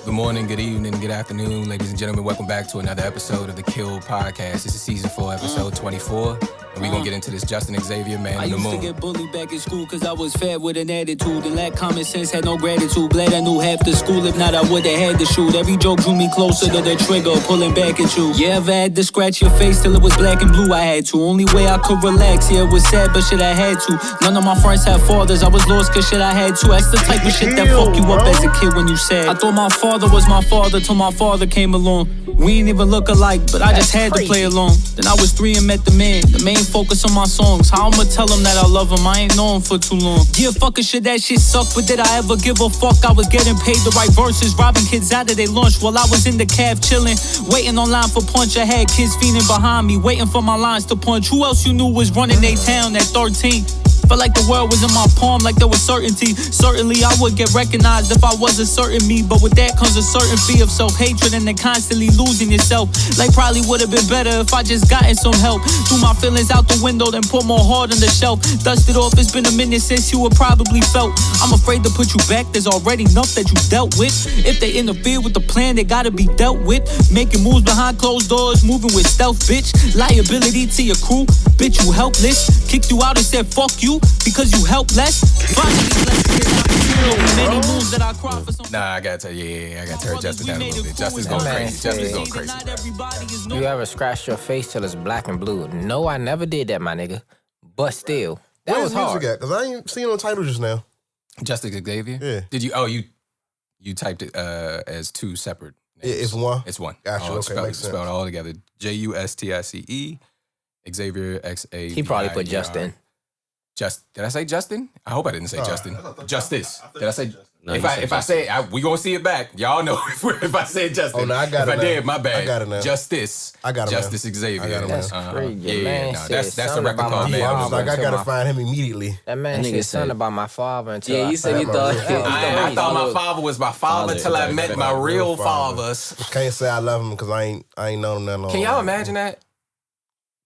Good morning, good evening, good afternoon, ladies and gentlemen. Welcome back to another episode of the Kill Podcast. This is season 4, episode 24. And we're going to get into this JusticeXavier, Man on the Moon. I used to get bullied back in school because I was fat with an attitude and lacked common sense, had no gratitude. Glad I knew half the school, if not I would have had to shoot. Every joke drew me closer to the trigger, pulling back at you. Yeah, ever had to scratch your face till it was black and blue? I had to. Only way I could relax, yeah, it was sad, but shit I had to. None of my friends had fathers, I was lost cause shit I had to. That's the type of shit that fuck you up as a kid when you sad. I thought my father was my father till my father came along. We ain't even look alike, but I just had to play along. Then I was 3 and met the man, the main focus on my songs. How I'ma tell him that I love him? I ain't known for too long. Yeah, fucking shit, that shit sucked, but did I ever give a fuck? I was getting paid to write verses, robbing kids out of their lunch while I was in the cab chilling, waiting online for punch. I had kids fiending behind me, waiting for my lines to punch. Who else you knew was running they town at 13? Felt like the world was in my palm, like there was certainty. Certainly I would get recognized if I was a certain me, but with that comes a certain fee of self-hatred and then constantly losing yourself. Like probably would have been better if I just gotten some help. Threw my feelings out the window, then put more hard on the shelf. Dusted off, it's been a minute since you were probably felt. I'm afraid to put you back, there's already enough that you dealt with. If they interfere with the plan, they gotta be dealt with. Making moves behind closed doors, moving with stealth, bitch. Liability to your crew, bitch, you helpless. Kicked you out and said fuck you because you helpless. Finally, many moves that I cry for some. Nah, I gotta tell you, I gotta turn Justice down a little bit. Justice going crazy. Justice going crazy. You ever scratched your face till it's black and blue? No, I never did that, my nigga. But still, that was hard. Where's music at? Because I ain't seen no title just now. JusticeXavier? Yeah. Did you? Oh, you typed it as 2 separate names. It's one? It's one. Gotcha, okay, makes sense. Spelled all together. JusticeXavier, Xavier, XAVIER. He probably put Justin. Did I say Justin? I hope I didn't say Justin. Justice. Did I say? No, if I say it, we gonna see it back. Y'all know if I said Justin. Oh no, I got it. If I did, my bad. I got it now. Justice. I got it. JusticeXavier. I got it now. That's crazy. Yeah, Man, no, that's a record about called my Man. I was like, I gotta find him immediately. That man said something about my father until yeah, you said you thought. I thought my father was my father until I met my real fathers. Can't say I love him because I ain't known him that long. Can y'all imagine that?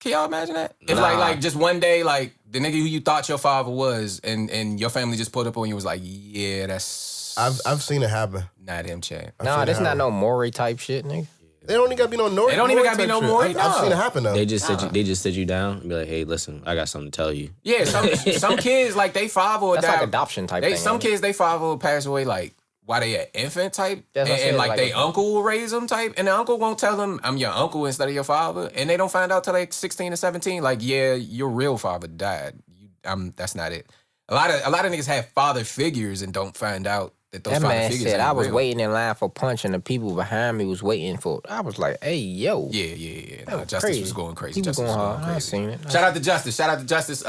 If like just one day, like the nigga who you thought your father was, and your family just pulled up on you, was like, yeah, that's. I've seen it happen. Not him, Chad. No, that's not no Maury type shit, nigga. They don't even gotta be no Nori. They don't even gotta be no Maury. I've seen it happen though. They just sit you down and be like, hey, listen, I got something to tell you. Yeah, some kids like they father that's like adoption type thing. Some kids they father will pass away like while they an infant type, and like they uncle will raise them type, and the uncle won't tell them I'm your uncle instead of your father, and they don't find out till like 16 or 17. Like, yeah, your real father died. That's not it. A lot of niggas have father figures and don't find out that those father figures. That man said I was real. waiting in line for punch, and the people behind me was waiting for. I was like, hey yo. Yeah. No, Justice was going crazy. He was going hard. I seen it. Shout out to Justice.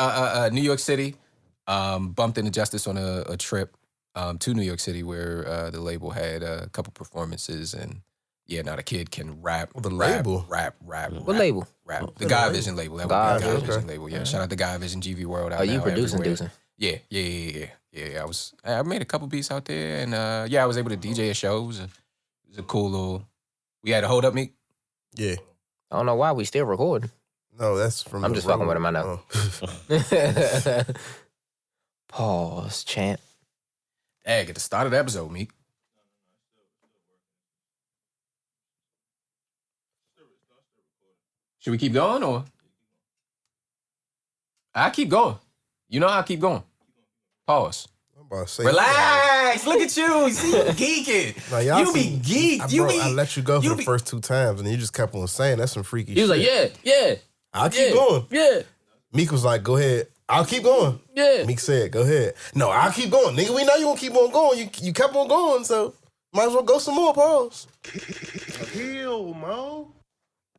New York City. Bumped into Justice on a trip. To New York City where the label had a couple performances and the kid can rap. The label? Rap. What label? Rap. The GODVZN label. That would be the GODVZN label. Yeah. Shout out to GODVZN, GV World. Are you producing? Yeah. I made a couple beats out there and I was able to DJ a show. It was a cool little. We had a hold up, Meek. Yeah. I don't know why we still recording. No, that's from. I'm just fucking with him. I know. Pause, champ. Hey, get the start of the episode, Meek. Should we keep going or? I keep going. You know I'll keep going. Pause. I'm about to say relax. Look at you. See, you geeking. Now, you be geeked. I let you go for the first 2 times and you just kept on saying that's some freaky shit. He was like, yeah. I'll keep going. Yeah. Meek was like, go ahead. I'll keep going. Yeah. Meek said, go ahead. No, I'll keep going. Nigga, we know you gonna keep on going. You kept on going, so might as well go some more, pause. Kill, Mo.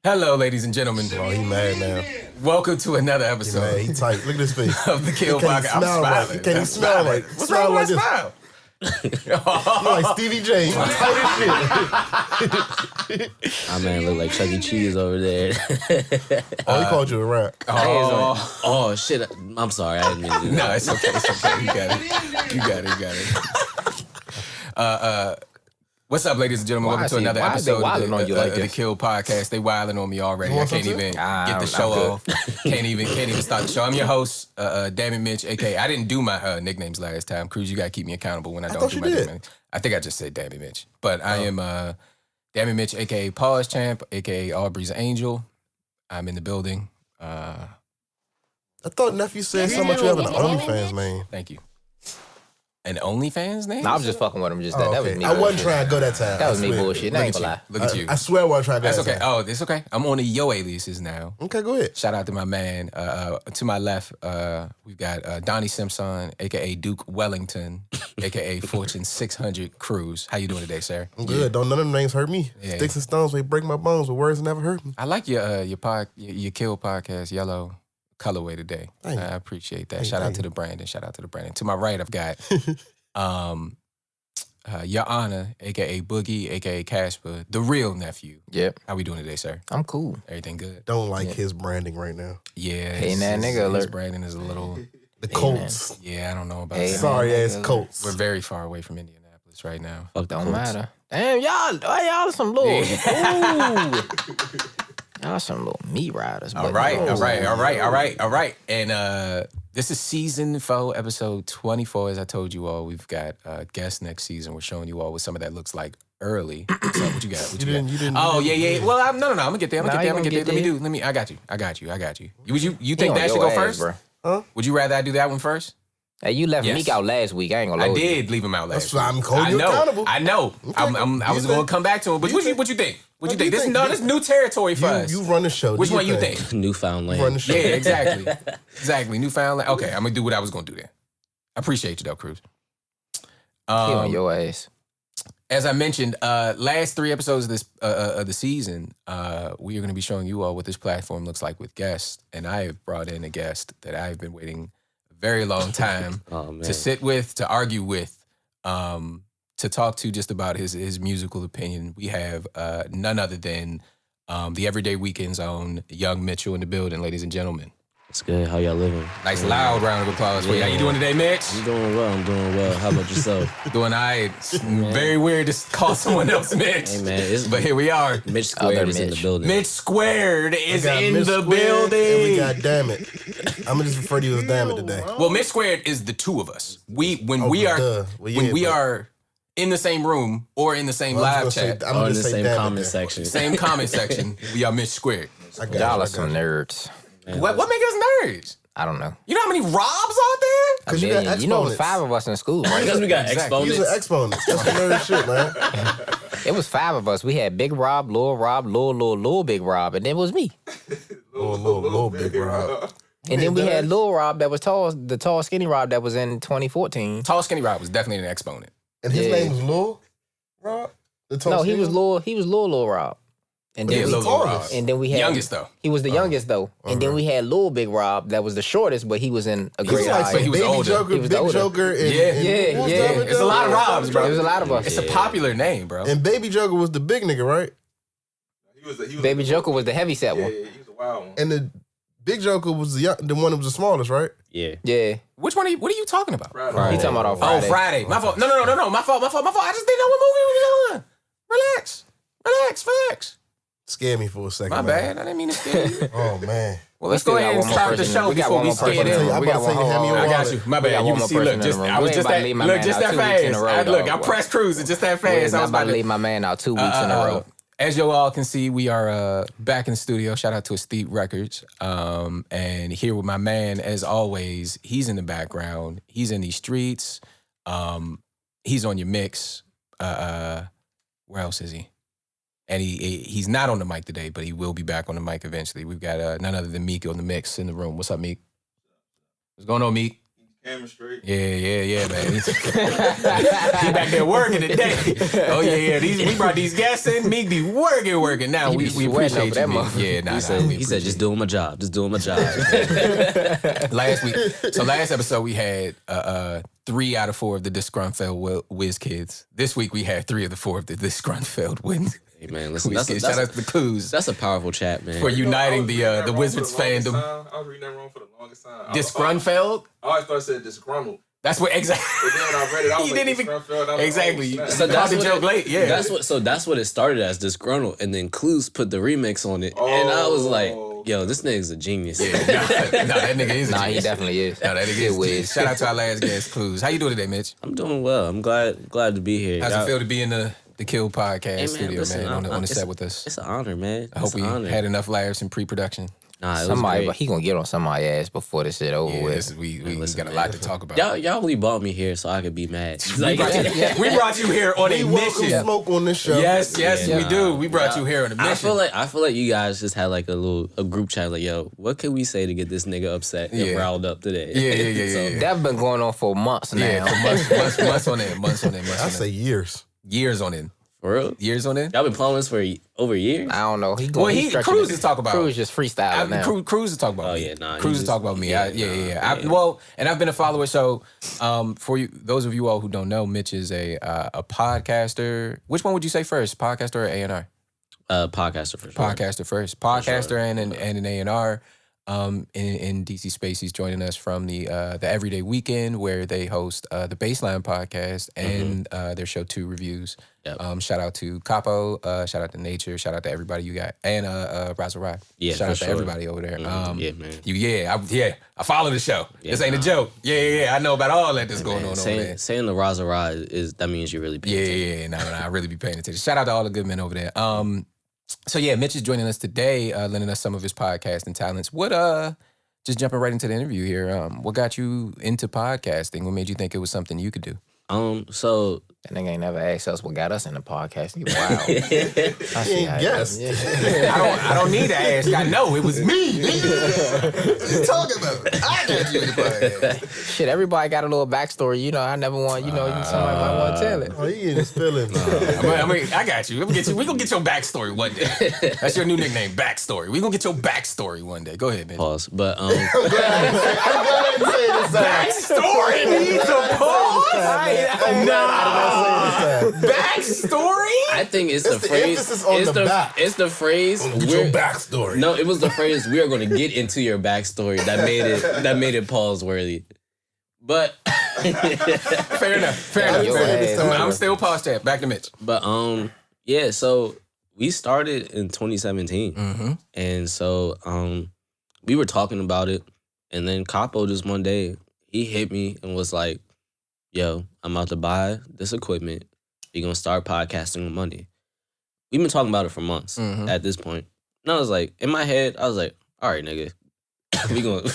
Hello, ladies and gentlemen. Oh, he mad now. Welcome to another episode. He tight. Look at his face. Of the Kill Podcast. I'm smiling. He can't even smile like. What's wrong with my smile? You like Stevie J. He tight as shit. My man look like Chuck E. Cheese over there. He called you a rat. Oh shit. I'm sorry. I didn't mean to do that. No, it's okay. You got it. What's up, ladies and gentlemen? Welcome to another episode of the Kill Podcast. They wilding on me already. I can't even get the show off. Can't even start the show. I'm your host, Damn It Mitch, aka I didn't do my nicknames last time. Cruz, you gotta keep me accountable when I don't do my nicknames. I think I just said Damn It Mitch, but I am Damn It Mitch, aka Pause Champ, aka Aubrey's Angel. I'm in the building. I thought nephew said so much you have an OnlyFans name. Thank you. An OnlyFans name? No, I was just fucking with him. That was me. I wasn't trying to go that time. That was me bullshit. I ain't gonna lie. Look at you. I swear I wasn't trying to go That's that okay. time. Oh, it's okay. I'm on the Yo aliases now. Okay, go ahead. Shout out to my man. To my left, we've got Donnie Simpson, a.k.a. Duke Wellington, a.k.a. Fortune 600 Cruz. How you doing today, sir? I'm good. Don't none of them names hurt me. Yeah. Sticks and stones may break my bones, but words never hurt me. I like your Kill podcast, Yellow colorway today. I appreciate that. Shout out to the Brandon. To my right, I've got Your Honor, a.k.a. Boogie, a.k.a. Casper, the real nephew. Yep. How we doing today, sir? I'm cool. Everything good? Don't like his branding right now. Yeah. Hey, that nigga his alert. branding is a little... The Colts. Yeah, I don't know about that. Sorry ass Colts. We're very far away from Indianapolis right now. Fuck, don't matter. Damn, y'all some little... Ooh. Y'all some little meat riders. All right. And this is season 4, episode 24. As I told you all, we've got guests next season. We're showing you all what some of that looks like early. So what you got? You didn't. Yeah. Well, no. I'm gonna get there. Let me. I got you. You think that should go first? Bro. Huh? Would you rather I do that one first? Hey, you left Meek out last week. I ain't gonna lie. I did leave him out last week. That's why I'm holding you accountable. I know. Okay. I was going to come back to him. But what you think? What you think? This is new territory for us. You run the show. Which one you think? Newfoundland. Run the show. Yeah, exactly. Newfoundland. Okay, I'm going to do what I was going to do then. I appreciate you, though, Cruz. On your ass. As I mentioned, last 3 episodes of this of the season, we are going to be showing you all what this platform looks like with guests. And I have brought in a guest that I've been waiting very long time to sit with, to argue with, to talk to just about his musical opinion. We have none other than the Everyday Weekend's own Young Mitchell in the building, ladies and gentlemen. It's good. How y'all living? Nice loud round of applause for you. How you doing today, Mitch? I'm doing well. How about yourself? Doing all right. Very weird to call someone else Mitch. Hey, man. But here we are. Mitch Squared is in the building. Mitch Squared is in Mitch the Squared, building. And we got Damn It. I'm going to just refer to you as Damn It today. Well, Mitch Squared is the two of us. When we are in the same room or in the same live chat. Or in the same comment section. Same comment section, we are Mitch Squared. Y'all are some nerds. What make us nerds? I don't know. You know how many Robs out there? Because you got exponents. You know, it was 5 of us in school, right? Because we got exponents. These are exponents. That's the nerd shit, man. It was 5 of us. We had Big Rob, Lil Big Rob, and then it was me. Little Big Rob. And then we had Lil Rob that was tall, the tall, skinny Rob that was in 2014. Tall, skinny Rob was definitely an exponent. And his name was Lil Rob? No, he was Lil Rob. And then, we had youngest though. He was the youngest though. And then we had Lil Big Rob that was the shortest, but he was in a grade high. He was older. Big Joker. And It's a lot of Robs, bro. It was a lot of us. It's a popular name, bro. And Baby Joker was the big nigga, right? Baby Joker was the heavyset one. Yeah, he was a wild one. And the Big Joker was the one that was the smallest, right? Yeah. Which one? What are you talking about? Friday. He talking about on Friday. Oh, Friday. My fault. No. My fault. I just didn't know what movie we was on. Relax. Scared me for a second. My bad. I didn't mean to scare you. Oh, man. Well, let's go ahead and start the show before we skate in. I got you. My bad. You can see. Look, I was just that fast. Look, I pressed cruise. It's just that fast. I was about to leave my man out 2 weeks in a row. As you all can see, we are back in the studio. Shout out to Esteep Records. And here with my man, as always, he's in the background. He's in these streets. He's on your mix. Where else is he? And he's not on the mic today, but he will be back on the mic eventually. We've got none other than MiqueOnTheMix in the room. What's up, Mique? What's going on, Mique? Camera straight. Yeah, man. He back there working today. Oh, yeah. We brought these guests in. Meek be working. Now, we appreciate you, Meek. Yeah, He said, just doing my job. Last episode, we had 3 out of 4 of the disgruntled Wiz kids. This week, we had 3 of the 4 of the disgruntled Wiz. Hey, man, listen, shout out to the Clues. That's a powerful chat, man. For uniting the Wizards fandom. I was reading that wrong for the longest time. Disgruntled? I always thought it said disgruntled. That's what exactly. Then when I read it, I was You like, didn't even Scrunfield, I was exactly. Like, oh, So that's the what joke late. Yeah. That's what it started as, disgruntled, and then Clues put the remix on it, and I was like, yo, this nigga's a genius. Yeah, nah, that nigga is. Nah, he definitely is. No, that nigga is. Weird. Shout out to our last guest, Clues. How you doing today, Mitch? I'm doing well. I'm glad to be here. How's it feel to be in the Kill podcast studio, listen, man, on the set with us? It's an honor, man. I hope we had enough laughs in pre-production. Nah, it was great. But he gonna get on somebody's ass before this shit over with. We got a lot to talk about. Y'all only bought me here so I could be mad. We brought you here on a mission. Smoke on this show. Yes, we do. We brought you here on a mission. I feel like you guys just had like a group chat, like, yo, what can we say to get this nigga upset and riled up today? Yeah. That's been going on for months now. Yeah, for months on end. I say years. Years on end. For real? Years on end? Y'all been planning this for over a year? I don't know. Cruz is talk about. Cruz just freestyling now. Cruz is talk about. Oh me. yeah, nah. Cruz is talk about me. And I've been a follower. So, for you, those of you all who don't know, Mitch is a podcaster. Which one would you say first, podcaster or A&R? Podcaster for sure. Podcaster first. Podcaster and an A&R. In DC Space, he's joining us from the Everyday Weekend, where they host the Baseline podcast and their show 2 Reviews. Yep. Shout out to Capo, shout out to Nature, shout out to everybody you got, and Razzle Ride. Yeah, shout out to sure. everybody over there. Yeah, man. I follow the show. Yeah, this ain't a joke. Yeah. I know about all that that's going on over there. Saying the Razzle Ride that means you really pay attention. No, I really be paying attention. Shout out to all the good men over there. So yeah, Mitch is joining us today, lending us some of his podcasting talents. What just jumping right into the interview here, what got you into podcasting? What made you think it was something you could do? So that nigga ain't never asked us what got us in the podcast. Wow. Yes. I don't need to ask. I know it was me. What you talking about? I got you in the podcast. Shit, everybody got a little backstory. You know, I never want, somebody might want to tell it. Oh, he in his feelings. I got you. We gonna get your backstory one day. That's your new nickname, backstory. We gonna get your backstory one day. Go ahead, man. Pause. But I'm glad I didn't say this. Backstory needs a pause. Backstory? I think it's the phrase. Emphasis on the back. It's the phrase. Get your backstory. No, it was the phrase. We are going to get into your backstory that made it pause worthy. But fair enough. I'm still pause tab. Back to Mitch. But yeah. So we started in 2017, and so we were talking about it, and then Capo just one day he hit me and was like, yo, I'm about to buy this equipment. We're going to start podcasting on Monday. We've been talking about it for months at this point. And I was like, in my head, I was like, all right, nigga. We going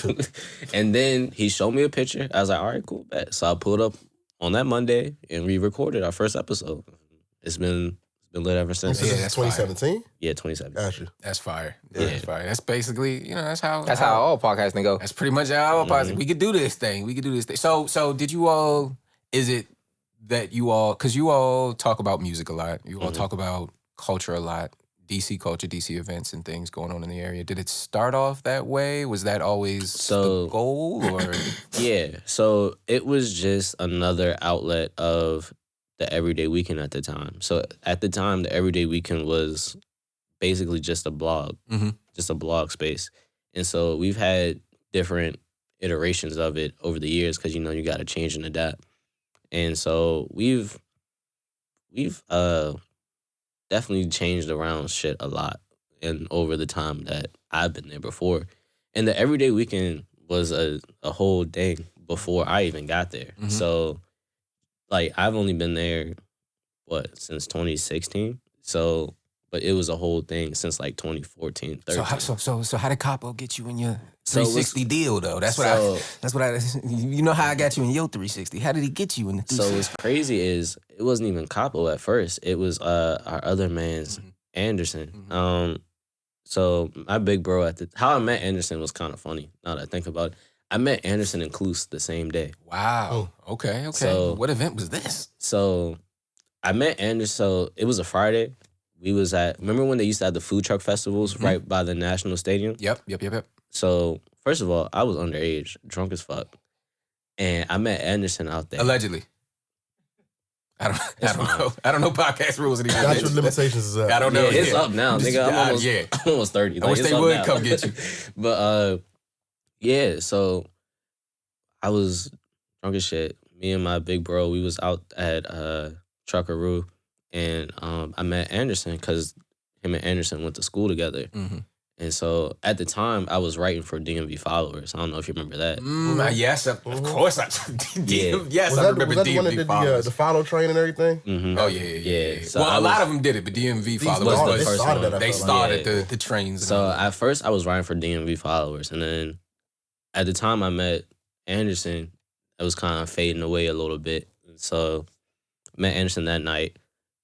And then he showed me a picture. I was like, all right, cool, bet. So I pulled up on that Monday and we recorded our first episode. It's been lit ever since. Yeah, that's 2017? Yeah, 2017. Gotcha. That's fire. Yeah, that's fire. That's basically, that's how all podcasting go. That's pretty much how all podcasting. We could do this thing. So did you all, is it that you all, because you all talk about music a lot. You all talk about culture a lot. DC culture, DC events and things going on in the area. Did it start off that way? Was that always the goal? Or Yeah. So it was just another outlet of the Everyday Weekend at the time. So at the time, the Everyday Weekend was basically just a blog, just a blog space. And so we've had different iterations of it over the years because, you got to change and adapt. And so we've definitely changed around shit a lot and over the time that I've been there before. And the Everyday Weekend was a whole thing before I even got there. So, I've only been there, since 2016? So, but it was a whole thing since, 2014, 13. So how did Capo get you in your 360 deal, though? That's what I, you know how I got you in your 360. How did he get you in the 360? So what's crazy is it wasn't even Capo at first. It was our other man's Anderson. So my big bro how I met Anderson was kind of funny now that I think about it. I met Anderson and Cluse the same day. Wow. Okay. So, what event was this? So I met Anderson. So it was a Friday. We was remember when they used to have the food truck festivals right by the National Stadium? Yep. So first of all, I was underage, drunk as fuck. And I met Anderson out there. Allegedly. I don't know. I don't know podcast rules anymore. Got your limitations is up. I don't know. Yeah, it's up now, nigga. I'm almost 30. I wish they would come get you. But yeah, so I was drunk as shit. Me and my big bro, we was out at Truckaroo, and I met Anderson because him and Anderson went to school together. Mm-hmm. And so at the time, I was writing for DMV Followers. I don't know if you remember that. Yes, of course. Yes, I remember was that DMV the one that did Followers. The follow train and everything? Mm-hmm. Oh, yeah. So well, a lot of them did it, but DMV Followers was the first one. They started the trains. So at first, I was writing for DMV Followers. And then at the time I met Anderson, it was kind of fading away a little bit. So met Anderson that night.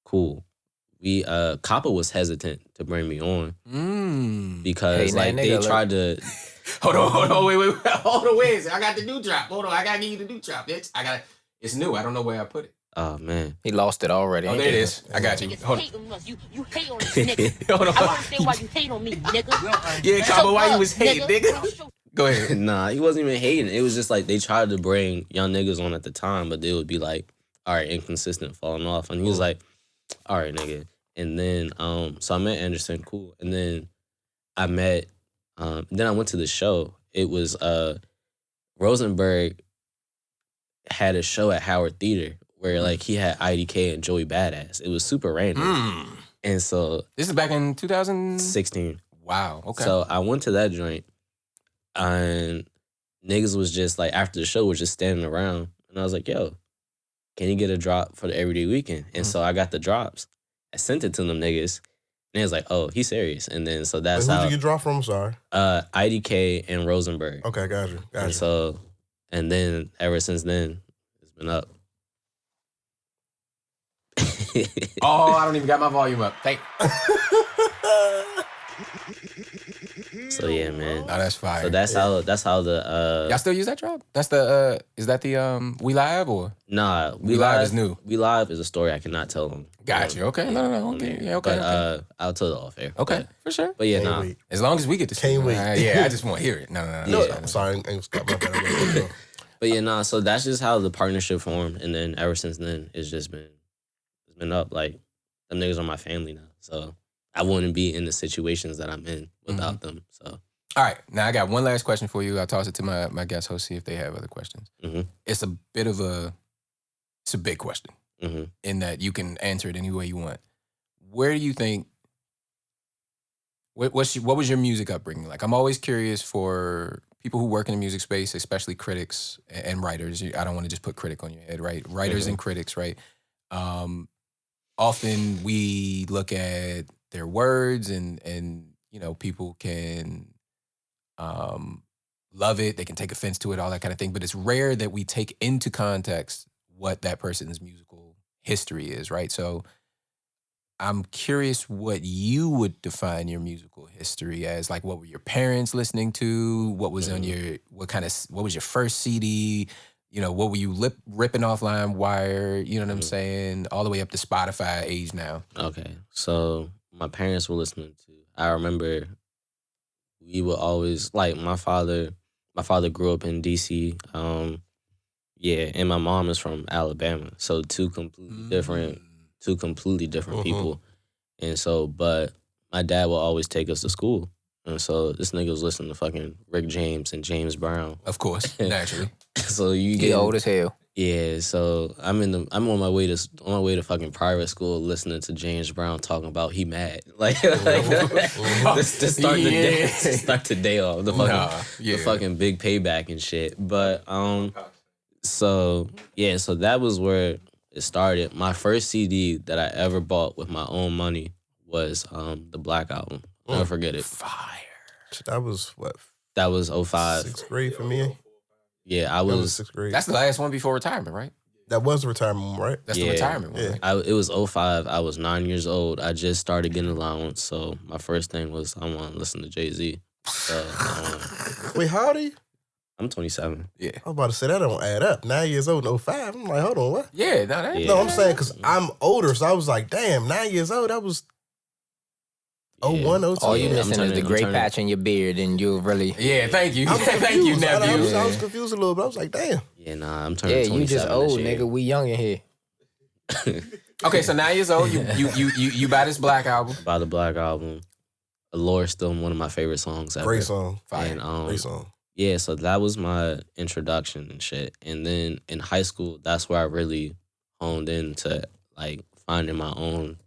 Cool. Copper was hesitant to bring me on because they tried to. Hold on, wait. I got the new drop. Hold on, I gotta give you the new drop. It's new. I don't know where I put it. Oh man, he lost it already. Oh, there it is. I got you. Hold on. You hate on this nigga. Hold on. I understand why you hate on me, nigga. Yeah, Copper, why you was hating, nigga? Go ahead. Nah, he wasn't even hating. It was just like they tried to bring young niggas on at the time, but they would be like, all right, inconsistent, falling off, and he was like, all right, nigga. And then, so I met Anderson, cool. And then I met, then I went to the show. It was, Rosenberg had a show at Howard Theater where, like, he had IDK and Joey Badass. It was super random. And so. This is back in 2016. Wow, okay. So I went to that joint, and niggas was just, like, after the show, was just standing around. And I was like, yo, can you get a drop for the Everyday Weekend? And so I got the drops. I sent it to them niggas, and they was like, "Oh, he's serious." And then so that's how. Who'd you get drop from? Sorry. IDK and Rosenberg. Okay, got you. And so, and then ever since then, it's been up. Oh, I don't even got my volume up. Thank. So yeah, man. Oh, that's fire. So that's how the y'all still use that drop? That's the is that the We Live or? Nah, We Live is new. We Live is a story I cannot tell them. Got you. Okay. No. Okay. Yeah. Okay. But I'll tell it off air. Okay. For sure. But yeah, nah. As long as we get to see. Can't wait. Yeah. I just want to hear it. No. I'm sorry. But yeah, nah. So that's just how the partnership formed, and then ever since then, it's been up. Like them niggas are my family now, so I wouldn't be in the situations that I'm in without them. So. All right. Now I got one last question for you. I'll toss it to my guest host, see if they have other questions. Mm-hmm. It's a big question in that you can answer it any way you want. Where do you think, what was your music upbringing like? I'm always curious for people who work in the music space, especially critics and writers. I don't want to just put critic on your head, right? Writers and critics, right? Often we look at their words and you know, people can love it, they can take offense to it, all that kind of thing. But it's rare that we take into context what that person's musical history is, right? So I'm curious what you would define your musical history as. Like, what were your parents listening to? What was on what was your first CD? You know, what were you ripping off LimeWire? You know what I'm saying? All the way up to Spotify age now. Okay. So my parents were listening to, I remember we would always, like, my father grew up in DC. And my mom is from Alabama. So two completely different people. And so, but my dad will always take us to school. And so this nigga was listening to fucking Rick James and James Brown. Of course, naturally. So you get old as hell. Yeah, so I'm on my way to fucking private school listening to James Brown talking about he mad. Like to start the day off. The fucking big payback and shit. But so that was where it started. My first CD that I ever bought with my own money was the Black Album. I'll never forget it. Fire. That was what? That was 05. 6th grade for me. Yeah, I was 6th grade. That's the last one before retirement, right? That was the retirement one, right? That's the retirement one. Right? It was 05. I was 9 years old. I just started getting allowance, so my first thing was I want to listen to Jay-Z. So, wait, how old are you? I'm 27. Yeah. I was about to say that don't add up. 9 years old in 05. I'm like, hold on, what? Yeah, No, I'm saying because I'm older, so I was like, damn, 9 years old. That was 01, 02. All you missing is the gray patch in your beard, and you'll really. Yeah, thank you. Thank you, nephew. I was confused a little bit. I was like, damn. Yeah, nah, I'm turning 27. Yeah, you just old, nigga. We young in here. Okay, so 9 years old, you buy this Black Album. Buy the Black Album. Allure is still one of my favorite songs ever. Great song. And, great song. Yeah, so that was my introduction and shit. And then in high school, that's where I really honed into like finding my own.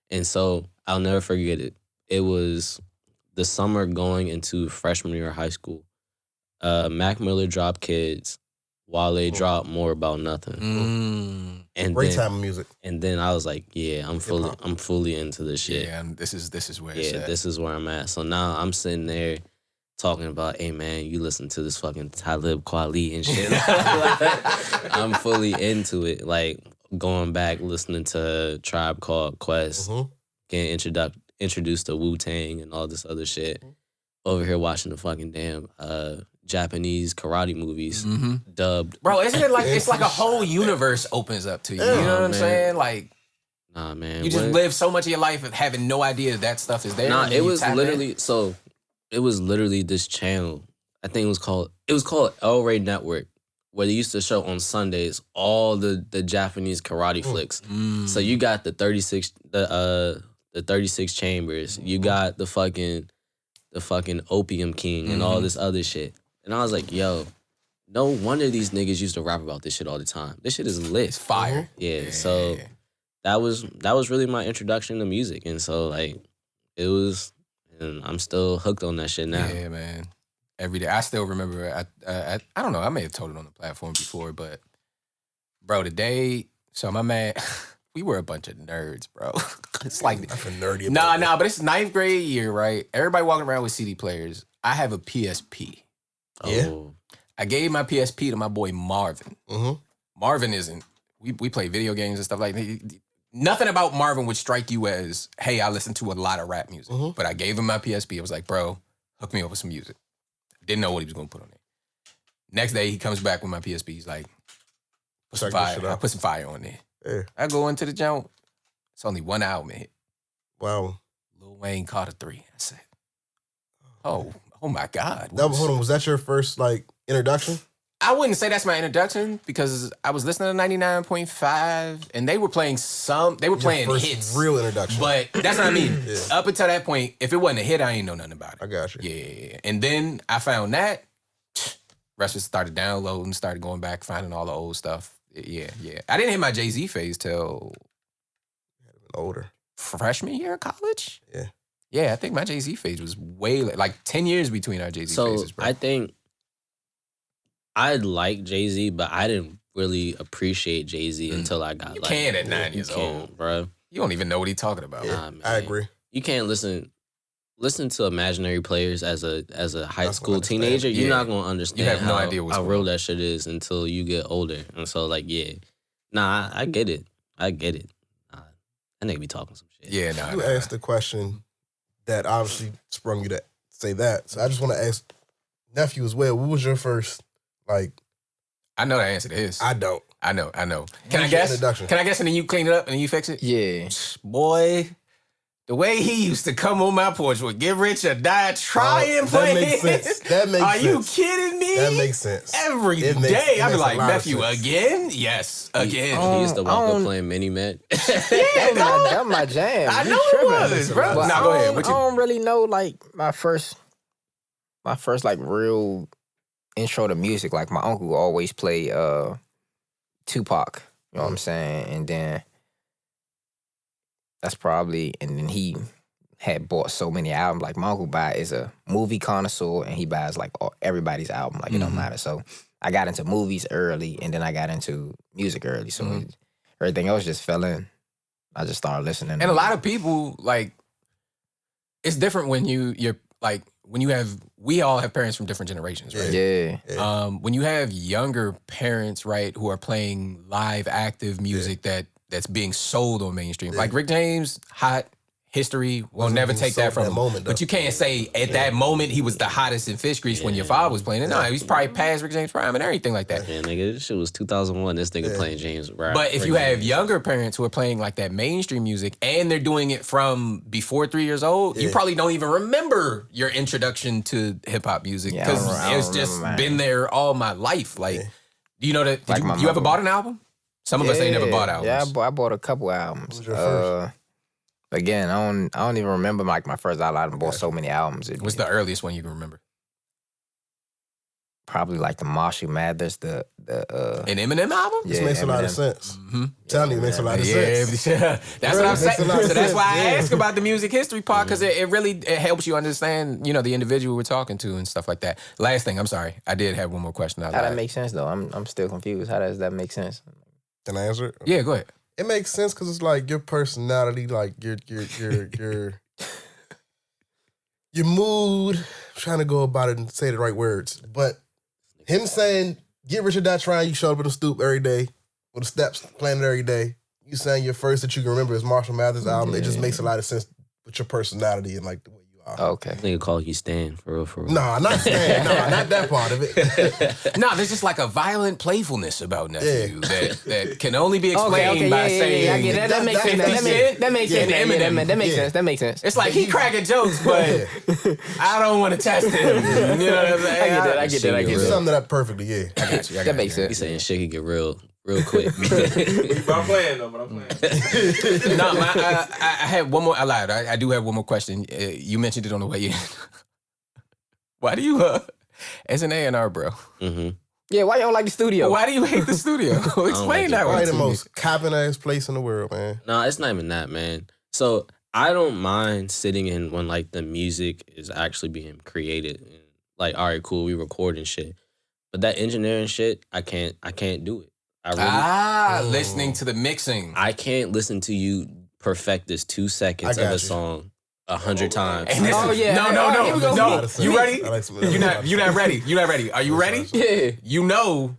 And so I'll never forget it. It was the summer going into freshman year of high school. Mac Miller dropped Kids, Wale dropped More About Nothing. And Great time of music. And then I was like, yeah, I'm fully into this shit. Yeah, this is where it's at. This is where I'm at. So now I'm sitting there talking about, hey man, you listen to this fucking Talib Kweli and shit. I'm fully into it. Like going back, listening to Tribe Called Quest, getting introduced to Wu-Tang and all this other shit. Over here watching the fucking damn Japanese karate movies dubbed. Bro, isn't it like it's like a whole universe opens up to you? You know what I'm saying? Like, nah, man. You just live so much of your life having no idea that stuff is there. Nah, it was literally it was literally this channel. I think it was called El Rey Network, where they used to show on Sundays all the Japanese karate flicks. So you got the 36 Chambers, you got the fucking Opium King and all this other shit. And I was like, yo, no wonder these niggas used to rap about this shit all the time. This shit is lit. It's fire. Yeah, so that was really my introduction to music. And so like it was, and I'm still hooked on that shit now. Yeah, man. Every day. I still remember, I don't know, I may have told it on the platform before, but bro, today, so my man, we were a bunch of nerds, bro. It's like, That's a nerdy. nah, but it's 9th grade year, right? Everybody walking around with CD players. I have a PSP. Yeah. Oh. I gave my PSP to my boy Marvin. Marvin isn't, we play video games and stuff like that. Nothing about Marvin would strike you as, hey, I listen to a lot of rap music. But I gave him my PSP. I was like, bro, hook me up with some music. Didn't know what he was going to put on it. Next day, he comes back with my PSP. He's like, put some fire. I put some fire on there. Yeah. I go into the jump. It's only one album hit. Wow. Lil Wayne Carter 3. I said, oh my God. Hold on. Was that your first like introduction? I wouldn't say that's my introduction because I was listening to 99.5 and they were playing hits. Real introduction. But that's what I mean. Up until that point, if it wasn't a hit, I ain't know nothing about it. I got you. Yeah. And then I found that. Rest just started downloading, started going back, finding all the old stuff. Yeah. I didn't hit my Jay-Z phase till older. Freshman year of college? Yeah. Yeah, I think my Jay-Z phase was way like 10 years between our Jay-Z phases, bro. I think I like Jay-Z, but I didn't really appreciate Jay-Z until I got at 9 years old, bro. You don't even know what he's talking about. Yeah, I agree. You can't listen to Imaginary Players as a high school teenager. You're not gonna understand. You have no idea how real that shit is until you get older. And so like, I get it. Nah, that nigga be talking some shit. Yeah, nah. You asked the question that obviously sprung you to say that. So I just want to ask nephew as well. What was your first like? I know the answer to this. I don't. I know. Can I guess? Can I guess and then you clean it up and then you fix it? Yeah. Boy, the way he used to come on my porch with Get Rich or Die Trying That makes sense. That makes Are sense. you kidding me? That makes sense. Every It makes- day. it I be makes a like, lot of nephew, sense. again? Yes, again. He used to walk up playing Mini Met. That was my jam. I You know tripping. it was, bro. But Nah, go ahead. I don't really know like my first like real intro to music. Like my uncle always played Tupac. You know what I'm saying? And then and then he had bought so many albums. Like my uncle is a movie connoisseur and he buys like everybody's album. Like it don't matter. So I got into movies early and then I got into music early. So everything else just fell in. I just started listening. And a lot of people, like, it's different when you're like, we all have parents from different generations, right? Yeah. When you have younger parents, right, who are playing live, active music that's being sold on mainstream, like Rick James, hot. History will never take that from him. Moment, but you can't say at that moment he was the hottest in Fish Grease when your father was playing it. No, he's probably past Rick James prime and everything like that. Yeah, nigga, this shit was 2001. This nigga playing James Brown. But if you have younger parents who are playing like that mainstream music and they're doing it from before 3 years old, you probably don't even remember your introduction to hip hop music because it's just been there all my life. Like, do you know that? Did you ever bought an album? Some of us ain't never bought albums. Yeah, I bought a couple albums. What was your first? Again, I don't even remember like my first album. I bought so many albums. What's the earliest one you can remember? probably like the Marshall Mathers, an Eminem album. Yeah, This makes a lot of sense. Telling you, it makes a lot of sense. That's what I'm saying. So that's sense. why I ask about the music history part, because it really helps you understand, the individual we're talking to and stuff like that. Last thing, I'm sorry, I did have one more question. How that make sense though? I'm still confused. How does that make sense? Can I answer it? Yeah, go ahead. It makes sense because it's like your personality, like your mood. I'm trying to go about it and say the right words, but him saying get rich or die trying, you show up in the stoop every day with the steps playing it every day. You saying your first that you can remember is Marshall Mathers album. It just makes a lot of sense with your personality and like the way you are. Okay. I think call you Stan for real. Nah, not Stan. Nah, not that part of it. No, there's just like a violent playfulness about nephew that can only be explained by saying. I get that. That makes sense. That makes sense. That makes sense. That makes sense. It's like he cracking jokes, but I don't want to test him. You know what I'm saying? I get that. You summed it up perfectly. Yeah, I got you. That makes sense. He's saying shit could get real quick. But I'm playing. No, I had one more. I lied. I do have one more question. You mentioned it on the way in. Why do you, as an A&R, bro? Mm-hmm. Yeah, why you don't like the studio? Why do you hate the studio? Explain that one. Probably the to most copping ass place in the world, man. No, it's not even that, man. So I don't mind sitting in when like the music is actually being created. And, like, all right, cool, we recording shit. But that engineering shit, I can't do it. Listening to the mixing. I can't listen to you perfect this 2 seconds of a song 100 times. And no. You ready? You're not ready. You're not ready. Are you ready? Yeah. You know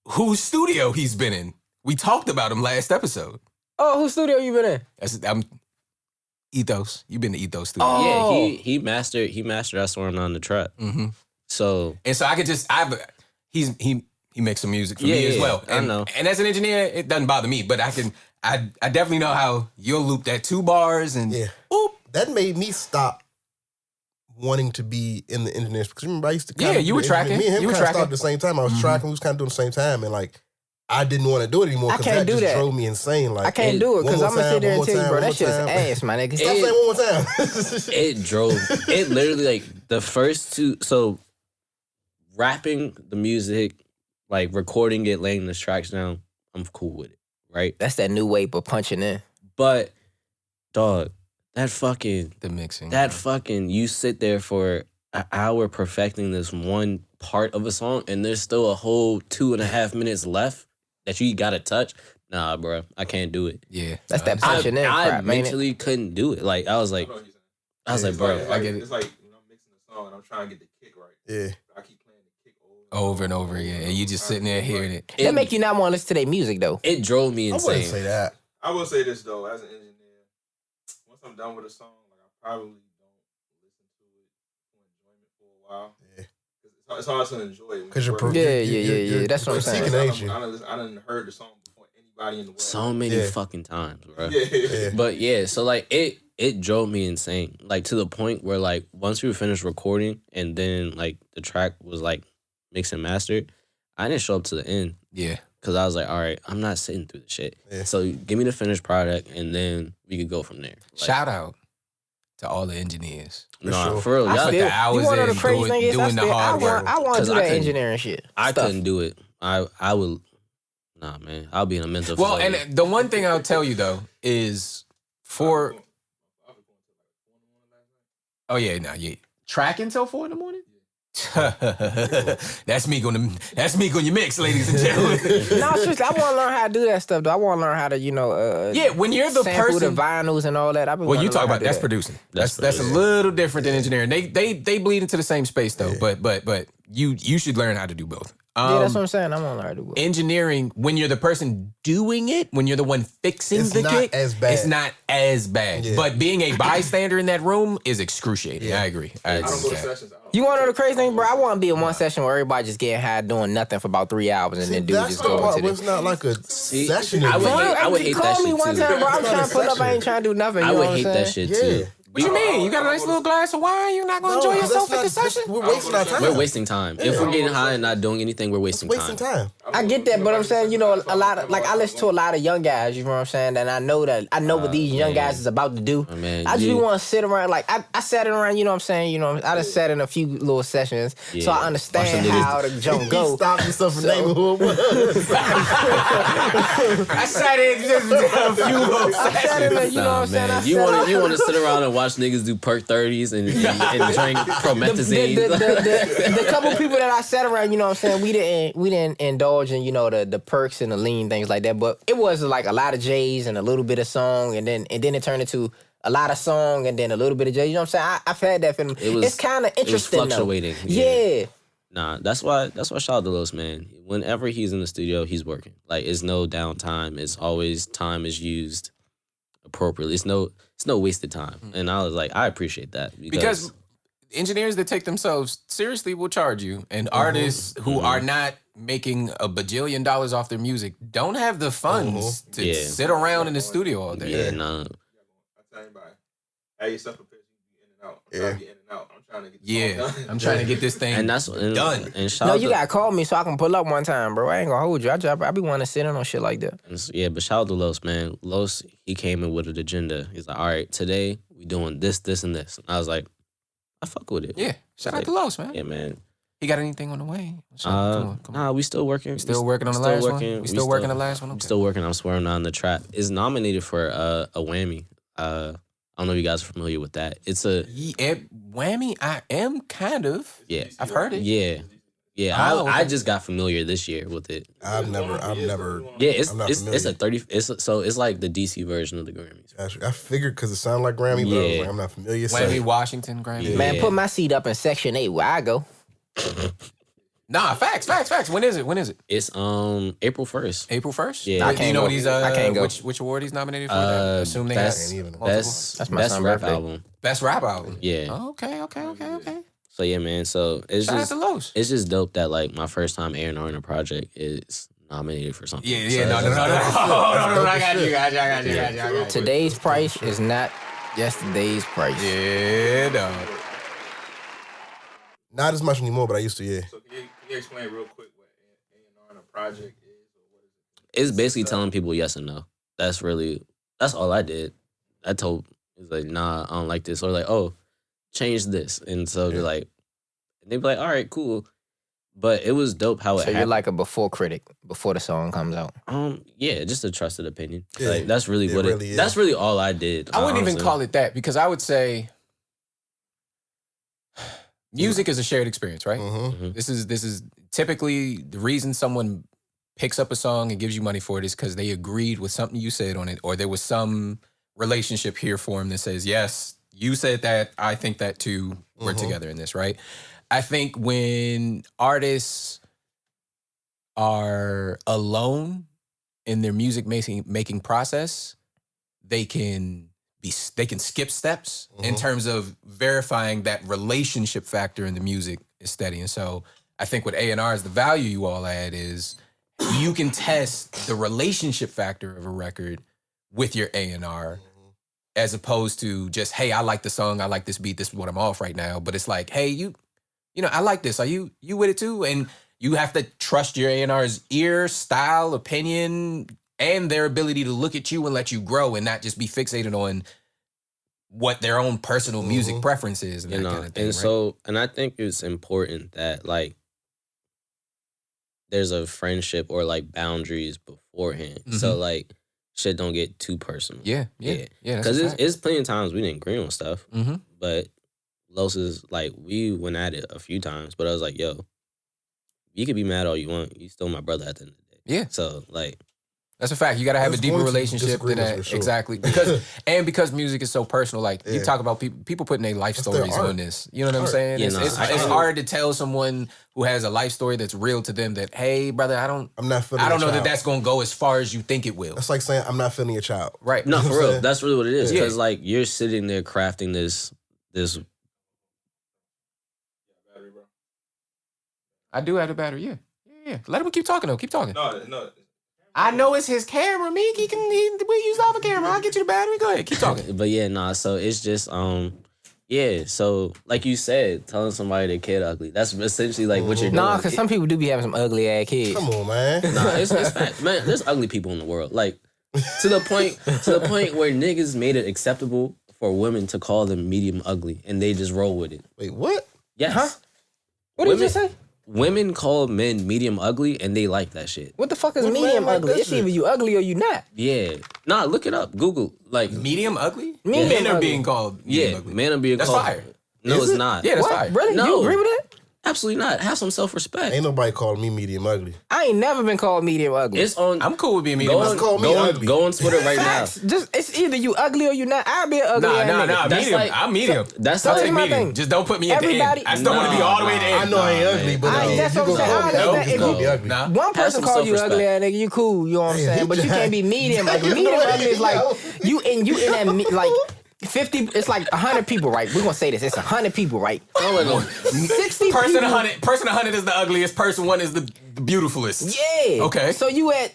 whose studio he's been in. We talked about him last episode. Oh, whose studio you been in? Ethos. You've been to Ethos studio. Oh. Yeah, he mastered S4E24 on the track. Mm-hmm. So I could just he makes some music for me as well. I know. And as an engineer, it doesn't bother me, but I definitely know how you'll loop that 2 bars and oop. That made me stop wanting to be in the engineers because remember I used to you were tracking. Me and him you were kind of tracking started at the same time. I was tracking. We was kind of doing the same time, and like I didn't want to do it anymore because that just drove me insane. Like I can't do it because I'm gonna sit there and tell you, bro, that shit is time. ass, my nigga. Stop saying one more time. it literally like the first 2. So rapping the music, like recording it, laying the tracks down, I'm cool with it, right? That's that new wave of punching in. But dog, the mixing. You sit there for an hour perfecting this one part of a song, and there's still a whole 2.5 minutes left that you gotta touch. Nah, bro, I can't do it. Yeah, that's that punching in. I mentally couldn't do it. Like I was like, bro, I get it. It's like I'm mixing the song and I'm trying to get the kick right. Yeah, I keep playing the kick over and over again, and you just sitting there hearing it. That make you not want to listen to their music though. It drove me insane. I wouldn't say that. I will say this though, as an engineer, once I'm done with a song, like I probably don't listen to it for enjoyment for a while. Yeah. It's hard to enjoy it. Because you're yeah. That's what I'm saying. I done heard the song before anybody in the world. So many fucking times, bro. Yeah. But yeah, so like it drove me insane. Like to the point where like once we were finished recording and then like the track was like mixed and mastered, I didn't show up to the end. Yeah. Cause I was like, all right, I'm not sitting through the shit. Yeah. So give me the finished product and then we could go from there. Like, Shout out to all the engineers. For real. I put the hours in doing the hard work. I want to do that engineering shit. I couldn't do it. I would. Nah, man. I'll be in a mental. Well, and the one thing I'll tell you though is for. Oh yeah, track until 4 in the morning. That's me on your mix, ladies and gentlemen. No, seriously, I want to learn how to do that stuff. Though I want to learn how to, when you're the sample person, the vinyls and all that. Well, you talk about that's producing. That's a little different than engineering. They bleed into the same space though. Yeah. But you should learn how to do both. Yeah, that's what I'm saying. I want to learn how to do both. Engineering, when you're the person doing it, when you're the one fixing the kick, it's not as bad. Yeah. But being a bystander in that room is excruciating. Yeah. I agree. I don't go to sessions. You want to know the crazy thing, bro? I want to be in one session where everybody just getting high doing nothing for about 3 hours and then dude just go into this. It's not like a session. I would hate that shit too. Call me one time, bro. I'm trying to pull up. I ain't trying to do nothing. I would hate that shit too. What you mean? You got a nice little glass of wine. You're not gonna enjoy yourself at the session? We're wasting our time. We're wasting time. If we're getting high and not doing anything, we're wasting time. I get that, but I'm saying, you know, a lot of I listen to a lot of young guys. You know what I'm saying? And I know what these young guys is about to do. Man, I just want to sit around. Like I sat around. You know what I'm saying? You know, I just sat in a few little sessions, so I understand how the jump go. Stop yourself from naming who it was. I sat in just a few little sessions. You know what I'm saying? You want to sit around and watch niggas do perk 30s and drink promethazine. The couple people that I sat around, you know what I'm saying, we didn't indulge in, you know, the perks and the lean things like that. But it was like a lot of J's and a little bit of song, and then it turned into a lot of song and then a little bit of J. You know what I'm saying? I've had that feeling. It's kind of interesting. It was fluctuating. Yeah. Nah, that's why shout out to Los, man. Whenever he's in the studio, he's working. Like, it's no downtime. It's always time is used appropriately. It's no wasted time. And I was like, I appreciate that. Because engineers that take themselves seriously will charge you. And artists who are not making a bajillion dollars off their music don't have the funds to sit around in the studio all day. Yeah, nah. I tell anybody, have yourself prepared to be in and out. I'm trying to get in and out. I'm trying to get this done. I'm trying to get this thing done. And shout No, out you gotta call me so I can pull up one time, bro. I ain't gonna hold you. I be wanting to sit in on shit like that. Yeah, but shout out to Los, man. Los, he came in with an agenda. He's like, all right, today we doing this, this, and this. And I was like, I fuck with it. Yeah. Shout out to Los, man. Yeah, man. He got anything on the way? Come on. Nah, we still working. We still working on the last one? We still working on the last one? Okay. Still working on Swearing on the Trap. It's nominated for a Whammy. I don't know if you guys are familiar with that. It's a... Whammy? I am kind of. Yeah. I've heard it. Yeah. Yeah, Oh, I just got familiar this year with it. I've never. Yeah, it's a 30. It's like the DC version of the Grammys. I figured because it sounded like Grammy, but I was like, I'm not familiar. Whammy, Washington, Grammy. Yeah. Man, put my seat up in Section 8 where I go. Nah, facts. When is it? It's April 1st. April 1st? Yeah. Do you know what he's I can't go. Which award he's nominated for? I assume they best, got multiple. best my son's rap birthday. album. Best rap album. Yeah. Okay. So yeah, man. So it's Shout out just to Los. it's just dope that like my first time A&R in a project is nominated for something. Yeah, So no. I got you. Today's price is not yesterday's price. Yeah, dog. Not as much anymore, but I used to. Yeah. So can you explain real quick what A&R in a project is, or what is it? It's basically telling people yes and no. That's all I did. I told it's like, nah, I don't like this, or like, oh, change this, and so they're like, and they'd be like, all right, cool. But it was dope how it So happened. you're like a before critic before the song comes out. Yeah, just a trusted opinion. Yeah. Like that's really what really it. is. That's really all I did. I wouldn't even honestly. call it that because I would say music is a shared experience, right? Mm-hmm. This is typically the reason someone picks up a song and gives you money for it is because they agreed with something you said on it, or there was some relationship here for him that says, yes, you said that, I think that too, we're together in this, right? I think when artists are alone in their music making process, they can skip steps in terms of verifying that relationship factor in the music is steady. And so I think what A&R is the value you all add is you can test the relationship factor of a record with your A&R as opposed to just, hey, I like the song, I like this beat, this is what I'm off right now. But it's like, hey, you know, I like this. Are you with it too? And you have to trust your A&R's ear, style, opinion, and their ability to look at you and let you grow and not just be fixated on what their own personal music preference is and that kind of thing. And right? so, and I think it's important that like there's a friendship or like boundaries beforehand. So like shit don't get too personal. Yeah. Because it's plenty of times we didn't agree on stuff, but Los is like, we went at it a few times, but I was like, yo, you can be mad all you want. You still my brother at the end of the day. Yeah. So like, that's a fact. You got to have a There's deeper going to be relationship than disagreements that. for sure. Exactly. Because music is so personal. Like you talk about people putting their life That's their stories art. on this. You know what I'm saying? Yeah, It's hard to tell someone who has a life story that's real to them that, hey, brother, I don't know that that's going to go as far as you think it will. That's like saying I'm not feeling your child. Right. no, You know for what I'm real. saying? That's really what it is. Yeah. Because like you're sitting there crafting this. Battery, bro. I do have a battery. Yeah. Let him keep talking though. Keep talking. No. I know it's his camera, Meek. We use off a camera. I'll get you the battery. Go ahead, keep talking. But yeah, nah. So it's just yeah. So like you said, telling somebody their kid ugly. That's essentially like what you're doing. Nah, because some people do be having some ugly ass kids. Come on, man. Nah, it's fact. Man, there's ugly people in the world. Like to the point where niggas made it acceptable for women to call them medium ugly, and they just roll with it. Wait, what? Yes. Huh? What did you just say? Women call men medium ugly, and they like that shit. What the fuck is What medium man like ugly? that It's shit? either you ugly or you not. Yeah. Nah, look it up. Google. Like, Medium ugly? Medium Men are ugly. being called medium yeah, ugly. men are being That's called. fire. No, Is it's it? not. Yeah, that's What? fire. Really? No. You agree with that? Absolutely not. Have some self-respect. Ain't nobody calling me medium ugly. I ain't never been called medium ugly. It's on. I'm cool with being medium Go ugly. on, call me ugly. go on Twitter right now. Just it's either you ugly or you not. I'll be an ugly ass nigga. Nah. That's Medium. like- I'm medium. That's I'll like take my medium. thing. Just don't put me at the Everybody- end. I just don't want to be all the way at the I end. know I ain't ugly, but that's you what I'm gonna saying. call me I ugly, understand. you call If me you- ugly. Nah. One person some call you self-respect. ugly ass nigga, you cool, you know what I'm Hey, saying? hit But you your can't hat. be medium ugly. Medium ugly is like you in that like 50, it's like 100 people, right? We're gonna say this. It's 100 people, right? 60 Person people. 100. Person 100 is the ugliest. Person 1 is the beautifulest. Yeah. Okay. So you at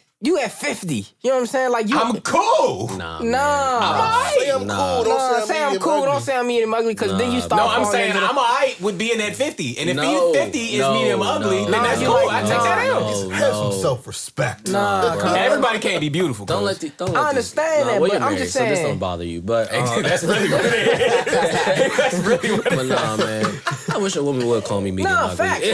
50. You know what I'm saying? Like you. I'm cool. Nah. Nah. Say I'm cool. Don't Say I'm medium cool. ugly. Don't say I'm medium ugly because then you start. No, I'm falling saying into the- I'm alright with being at 50. And if No, 50 is no, medium ugly, no. then that's No, cool. you I like- take that no, out. Have some self-respect. Nah, bro. Everybody can't be beautiful. Don't cuz. let the. I understand that, well, but you're I'm married, just so this saying. don't bother you. But That's really what it is. That's really what it but is. nah, man. I wish a woman would call me medium Nah, ugly.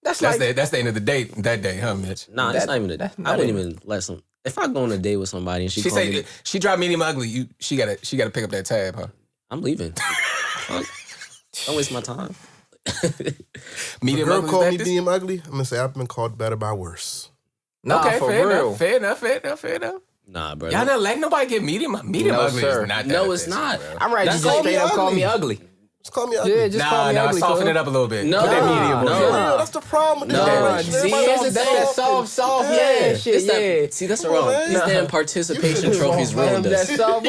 That's That's like the end of the date that day, huh, Mitch? Nah, it's not even. that's I not wouldn't even- even let some. If I go on a date with somebody and she She call me, say she dropped medium ugly. She gotta pick up that tab, huh? I'm leaving. Fuck. Don't waste my time. Medium Girl ugly. call is me that medium ugly. I'm gonna say I've been called better by worse. nah, Okay, for fair real. enough. Fair enough. Nah, bro. Y'all not letting nobody get medium No, ugly. sir. Is not that No, it's offensive, not. bro. I'm right. That's You just call straight me up call me ugly. ugly. Just call me ugly. Yeah, just call me ugly. soften cuz. it up a little bit. No, Put that medium no. on. For real, that's the problem with this No, generation. see, Everybody here's wants the to thing. That's solve that soft, Yeah. yeah, shit, It's that, yeah. see, that's Come on, wrong. man. These damn Nah. participation You trophies wrong, ruined man. us. That soft.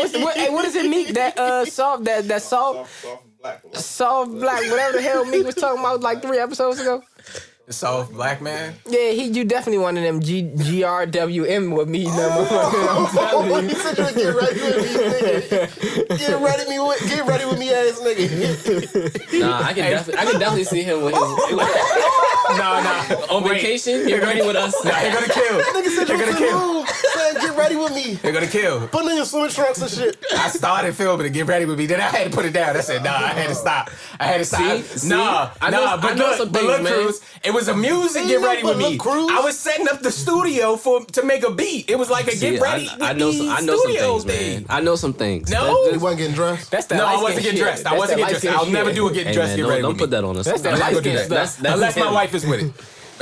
What is it, Meek? That soft. That soft. Soft and black. Soft black. Whatever the hell Meek was talking about like 3 episodes ago. The soft black man. Yeah, you definitely one of them GRWM with me. I'm telling He you. said you get ready with me, nigga. Get ready with me, ass nigga. Nah, I can definitely see him with his Nah. on vacation. Get ready with us. Nah, they're gonna kill. Nigga said They're you gonna was kill. rude. Saying get ready with me. They're gonna kill. Put in your swimming trunks and shit. I started filming to get ready with me. Then I had to put it down. I said, nah, I had to stop. See? Nah, I know but some look, things, man. Cruz, it was a music get ready with me. Cruz. I was setting up the studio to make a beat. It was like a See, get ready I with know me some studio things, thing. man. I know some things. No. You wasn't getting dressed? That's that. No, I light-skin wasn't getting shit. dressed. I That's wasn't that getting dressed. light-skin I'll never shit. do a get Hey, dressed, man, get ready don't with put me. that on us. That's that I'm not gonna do light-skin that. stuff. Unless my wife is with it.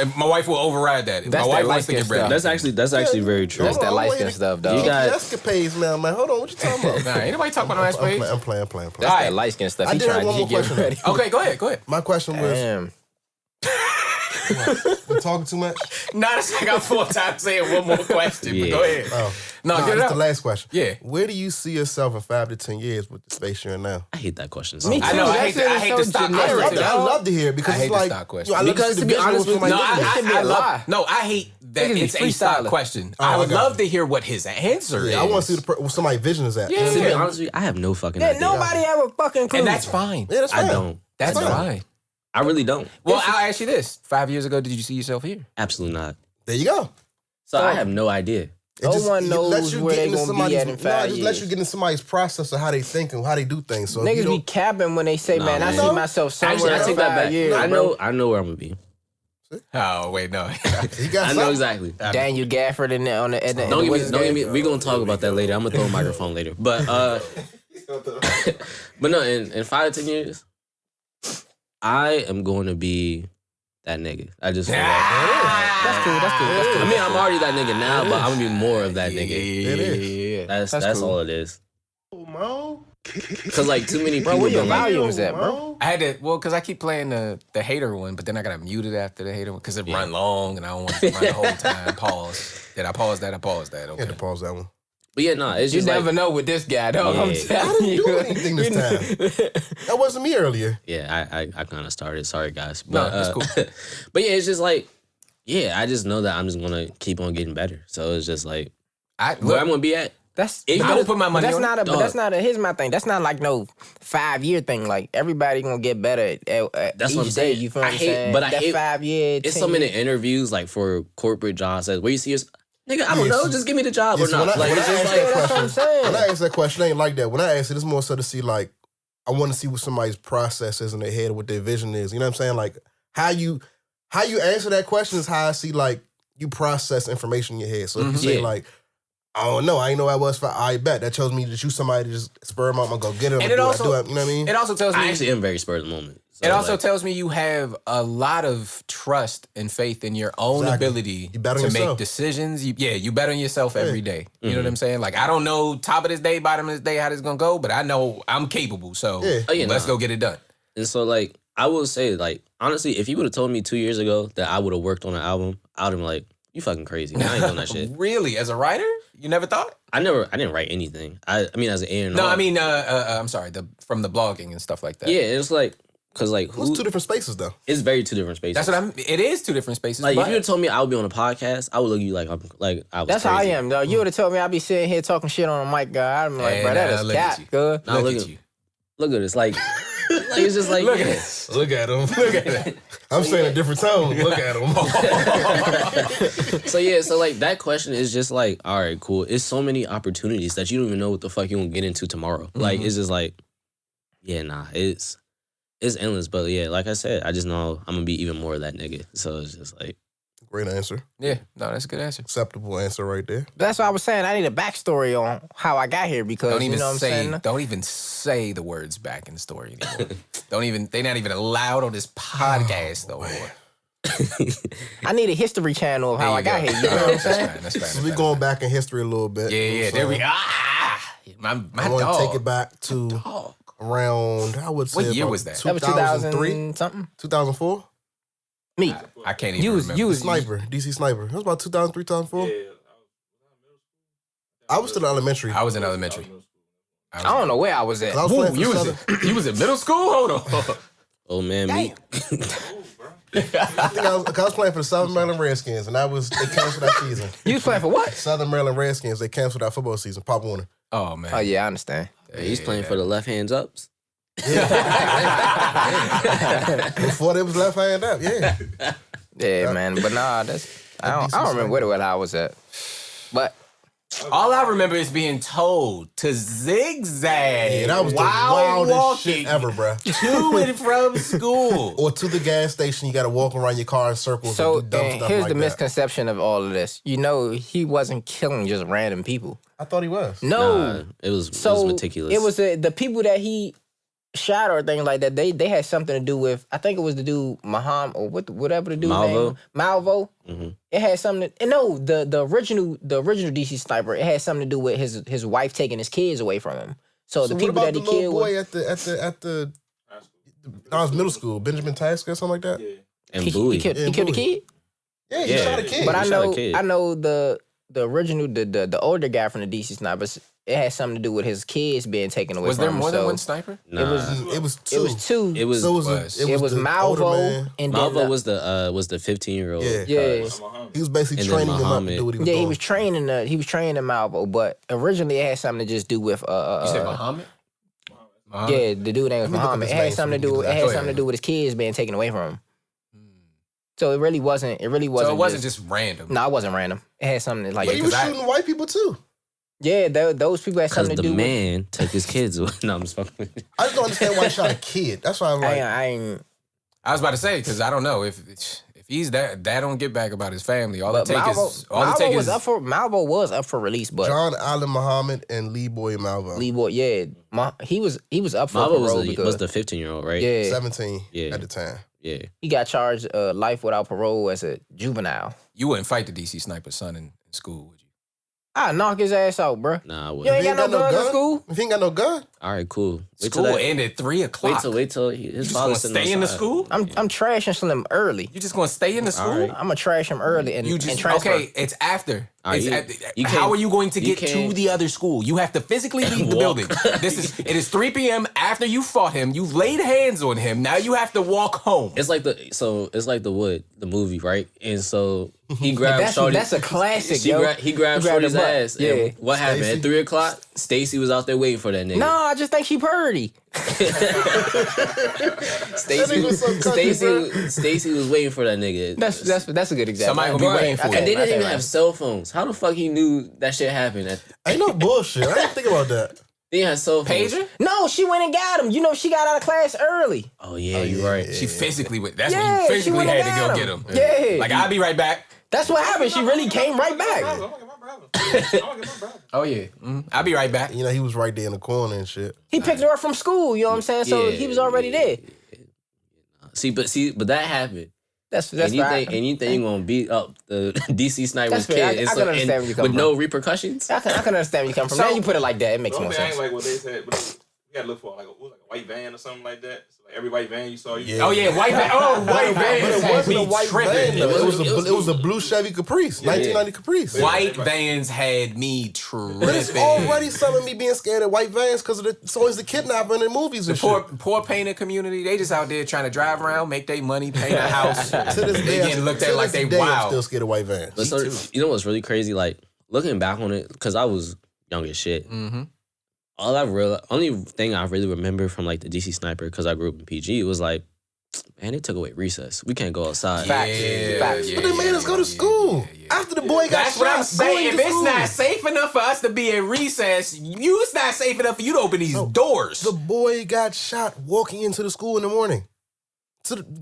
And my wife will override that. If That's my that wife wants to light-skin get ready. stuff. That's actually very true. That's that Hold on, light skin wait. stuff, You dog. got- Escapades now, man. Hold on, what you talking about? Nah, anybody talk about on that space? I'm playing. That's All right. that light skin stuff. I He did have trying one to more get question. ready. Okay, go ahead. My question was, Damn. you talking too much? Nah, that's like I'm 4 times saying one more question. But Yeah. go ahead. Oh. No, Nah, get it that's out. the last question. Yeah. Where do you see yourself in 5 to 10 years with the space you're in now? I hate that question. Me I too. know. I That hate shit the is so stock generic, question. I love to hear it because I hate it's the like, stock question. I love Because see to the be honest visual with from you, my No, This should be a lie. I hate that Niggas be it's a stock freestyling. question. Oh, I I would got love you. to hear what his answer is. I want to see what somebody's vision is at. Yeah. To be honest with you, I have no fucking Yeah, idea. nobody ever fucking clue. And that's fine. Yeah, that's fine. I don't. That's That's fine. I really don't. Well, I'll ask you this. 5 years ago, did you see yourself here? Absolutely not. There you go. So I have no idea. No one it knows lets you where get they into gonna be somebody's- at in nah, 5 it just lets you years. get into somebody's process of how they think and how they do things. So if you Niggas be don't- capping when they say, Nah, man, I man. see myself somewhere Actually, I in take that 5 back. years. I bro. know where I'm gonna be. Oh, wait, no. he got I know something. exactly. Daniel Gafford in there on the. Don't get me. We gonna talk about that later. I'm gonna throw a microphone later. But but no, in 5 to 10 years, I am going to be that nigga. I just feel like. That's cool. That's cool. That's cool. I mean, I'm already that nigga now, but I'm gonna be more of that nigga. It is. That's cool. all it is. Mo. Cause like too many Bro, people where your been like, volumes at, bro? I had to, because I keep playing the hater one, but then I got to mute it after the hater one because it run long and I don't want it to run the whole time. Pause. Did I pause that? I paused that. You Okay. had to pause that one. but yeah, no, it's You just never like, know with this guy, though. I'm Yeah. I telling didn't you. do anything this time. That wasn't me earlier. yeah, I kind of started. Sorry guys, No, but it's cool. but yeah, it's just like, Yeah, I just know that I'm just gonna keep on getting better. So it's just like where look, I'm gonna be at. I will put my money on it. But that's not here's my thing. That's not like no 5-year thing. Like everybody gonna get better That's each what I'm saying. day. You feel what I'm saying? But I that hate 5 year. It's so many interviews like for corporate jobs that where you see us, nigga, I don't know, just give me the job or not. When I ask that question, it ain't like that. When I ask it, it's more so to see like I want to see what somebody's process is in their head, what their vision is. You know what I'm saying? Like how you answer that question is how I see like you process information in your head. So if you say like, I don't know, I ain't know I was for. I bet that tells me that you somebody to just spur them up and go get them. And it also, you know what I mean? It also tells me I actually am very spurred at the moment. So it also tells me you have a lot of trust and faith in your own ability to make decisions. You bet on yourself every day. You know what I'm saying? Like, I don't know top of this day, bottom of this day, how this gonna go, but I know I'm capable. So let's go get it done. And so, like, I will say, like, honestly, if you would have told me 2 years ago that I would have worked on an album, I would have been like, you fucking crazy. I ain't doing that shit. Really? As a writer? You never thought? I didn't write anything. I mean, as an A&R. No, I mean, I'm sorry, from the blogging and stuff like that. Yeah, it's like, because like, it's 2 different spaces though. It's very 2 different spaces. That's what it is 2 different spaces. Like, if you had told me I would be on a podcast, I would look at you like I was That's crazy. how I am, though. You would have told me I'd be sitting here talking shit on a mic, guy. I'm like, bro, that is cat, good. Now look at you. Look at this, like it's just like look at him. Look at him. I'm saying a different tone. Look at him. So like that question is just like, all right, cool. It's so many opportunities that you don't even know what the fuck you're gonna get into tomorrow. Like it's just like, it's endless. But yeah, like I said, I just know I'm gonna be even more of that nigga. So it's just like, great answer. Yeah, no, that's a good answer. Acceptable answer right there. That's what I was saying. I need a backstory on how I got here because don't even you know what I'm saying? Don't even say the words back in the story anymore. They're not even allowed on this podcast no more. I need a history channel of how I got here. You know what I'm saying? That's fine. So we going back in history a little bit. Yeah. There we go. My I want dog. to take it back to around, I would say, what year was that? That was 2003? something? 2004? Me. I can't even remember. You was Sniper, DC Sniper. It was about 2003, 2004? Yeah, I was still in elementary. I was in elementary. I don't know where I was at. I was playing for you Southern. was in middle school? Hold on. oh man, me. I think I was playing for the Southern Maryland Redskins, and they canceled that season. You was playing for what? Southern Maryland Redskins, they canceled that football season. Pop Warner. Oh man. Oh yeah, I understand. He's playing for the left hands ups. Before they was left hand up, yeah. Yeah, man. But nah, I don't remember where I was at. But all I remember is being told to zigzag. Yeah, that was the while wildest walking shit ever, bro. to and from school. Or to the gas station, you got to walk around your car in circles. so and do dumb stuff here's like the that. misconception of all of this. You know, he wasn't killing just random people. I thought he was. No, It was meticulous. It was the people that he shot or things like that. They had something to do with. I think it was the dude Muhammad or whatever the dude name. Malvo. Mm-hmm. It had something. No, the original DC Sniper. It had something to do with his wife taking his kids away from him. So the people that he killed. What about the little boy at the I was middle school, Benjamin Tasker or something like that. Yeah. and he Bowie. killed the kid. Yeah, he shot a kid. But He shot a kid. I know the original the older guy from the DC Snipers. It had something to do with his kids being taken away Was from there him. more than so one sniper? Nah, It was two. It was two. It was. So It was the older Malvo man. and then Malvo was the 15-year-old. Yeah. yeah. He was basically And then training him up to Muhammad. do what he was Yeah, doing. he was training Malvo, but originally it had something to just do with You said Muhammad? yeah, the dude name was Let me look up Muhammad. his It had name something to so we do. can It get had that. something to do with his kids being taken away from him. So it really wasn't. So it wasn't just random. No, it wasn't random. It had something like But he was shooting white people too. yeah, those people had Because something to the do man took his kids away. No, I'm just fucking with you. I just don't understand why he shot a kid. That's why I'm with. like, I ain't. I was about to say because I don't know if he's that don't get back about his family. All But it take is Malvo was up for release, but John Allen Muhammad and Lee Boy Malvo. Lee Boy, yeah, he was up for Malvo parole was because the 15-year-old, right? yeah, 17 Yeah. at the time. Yeah. he got charged life without parole as a juvenile. you wouldn't fight the DC sniper's son in school, would you? I knock his ass out, bro. Nah, I You wouldn't. ain't got no guns in school. If he ain't got no gun, All right, cool. School ended 3:00. Wait till his You just father gonna sitting stay in the outside. school? I'm trashing Slim early. You just gonna stay in the school? All right. I'm gonna trash him early and You just transfer. okay. It's after. How are you going to get to the other school? You have to physically leave the building. It is 3 p.m. after you fought him. You've laid hands on him. Now you have to walk home. It's like the movie, right? And so he grabbed Shorty. That's a classic. He grabbed Shorty's ass. Yeah. And what happened at 3 o'clock? Stacy was out there waiting for that nigga. No, I just think she purdy. Stacy was waiting for that nigga. That's a good example. Somebody gonna be waiting for And they didn't even have cell phones. How the fuck he knew that shit happened? Ain't no bullshit. I didn't think about that. They had cell phones. Pager? No, she went and got him. You know, she got out of class early. Oh yeah, you're right. She physically went. That's when you physically had to go get him. Yeah. Like, I'll be right back. That's what happened. She really came right back. I'm gonna get my brother. Oh, yeah. I'll be right back. You know, he was right there in the corner and shit. He picked her up from school, you know what I'm saying? So he was already there. But that happened. That's and you think you're gonna beat up the DC Sniper's kid I can understand where you come with from. no repercussions? I can understand where you come from. Now you put it like that, it makes more I sense. ain't like what they said, but you gotta look for like a white van or something like that. So like every white van you saw, Oh yeah, white van. Oh, white van. But it wasn't a white van. though. It was a blue Chevy Caprice, 1990 Caprice. White vans had me tripping. But it's already some of me being scared of white vans because it's always the kidnapping in movies and shit. Poor painter community, they just out there trying to drive around, make their money, paint a house. To this day, They getting looked at like they I'm wild. still scared of white vans. But so, you know what's really crazy? Like looking back on it, because I was young as shit. Mm-hmm. Only thing I really remember from like the DC Sniper, because I grew up in PG, was like, man, they took away recess. We can't go outside. Facts. But they made us go to school. After the boy got That's shot. what I'm saying. If it's school. not safe enough for us to be in recess, it's not safe enough for you to open these doors. The boy got shot walking into the school in the morning.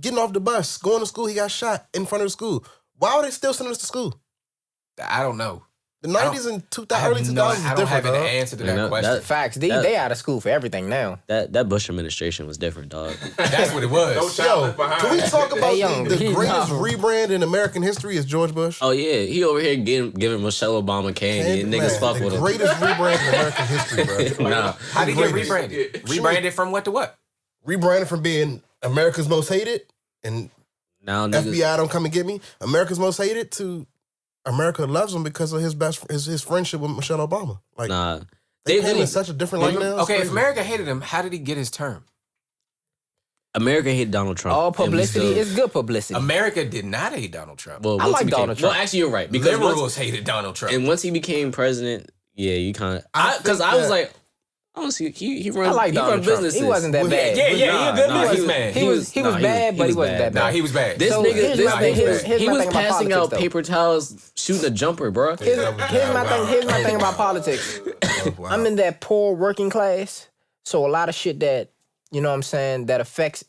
Getting off the bus, going to school, he got shot in front of the school. Why are they still sending us to school? I don't know. The 90s and early 2000s is different. I don't have an answer to that question. Facts. They out of school for everything now. That Bush administration was different, dog. That's what it was. Yo, can we talk about the greatest no. rebrand in American history is George Bush? Oh yeah, he over here giving Michelle Obama candy and niggas fuck with the him. greatest rebrand in American history, bro. Nah, How did he get rebranded? Rebranded from what to what? Rebranded from being America's Most Hated and now niggas, FBI Don't Come and Get Me, America's Most Hated to America loves him because of his friendship with Michelle Obama. Like, nah, they paint him in such a different light now. Okay, if America hated him, how did he get his term? America hate Donald Trump. All publicity is good publicity. America did not hate Donald Trump. Well, I once like he became, Donald Trump. Well, actually, you're right because Liberals hated Donald Trump. and once he became president, yeah, you kind of because think I was that- like, honestly, he run. I like he Donald run Trump. businesses. He wasn't that bad. Yeah, he a good businessman. He was bad, but he wasn't that bad. Nah, he was bad. This So nigga, here's this my thing- here's nigga, he my was thing about passing politics, out though. paper towels, shooting a jumper, bro. Here's my thing about politics. Wow. I'm in that poor working class, so a lot of shit that, you know what I'm saying, that affects,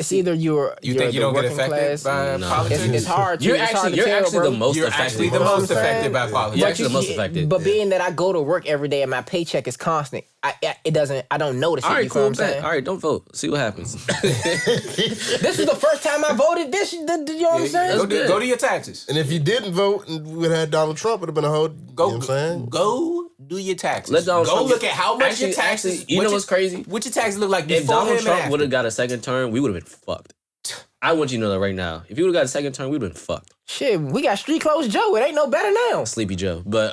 it's either you're You think you the don't get working affected class. by No. politics? It's hard to You're it's hard actually to you're tell, actually bro. the most You're affected. actually the You know what most I'm saying? affected by politics. You're actually the most affected. But being that I go to work every day and my paycheck is constant, I don't notice it. All right, You know cool. what I'm saying? All right, don't vote. See what happens. This is the first time I voted. You know what I'm saying? Go to your taxes. And if you didn't vote and we would have had Donald Trump, it would have been a whole, you know what I'm saying? Go do your taxes. Let Donald go Trump look at how much your actually, taxes. you know what's crazy? What your taxes look like If before Donald him Trump and would have after. got a second term, we would have been fucked. I want you to know that right now. If you would have got a second term, we would have been fucked. Shit, we got Street Clothes Joe. It ain't no better now. Sleepy Joe. But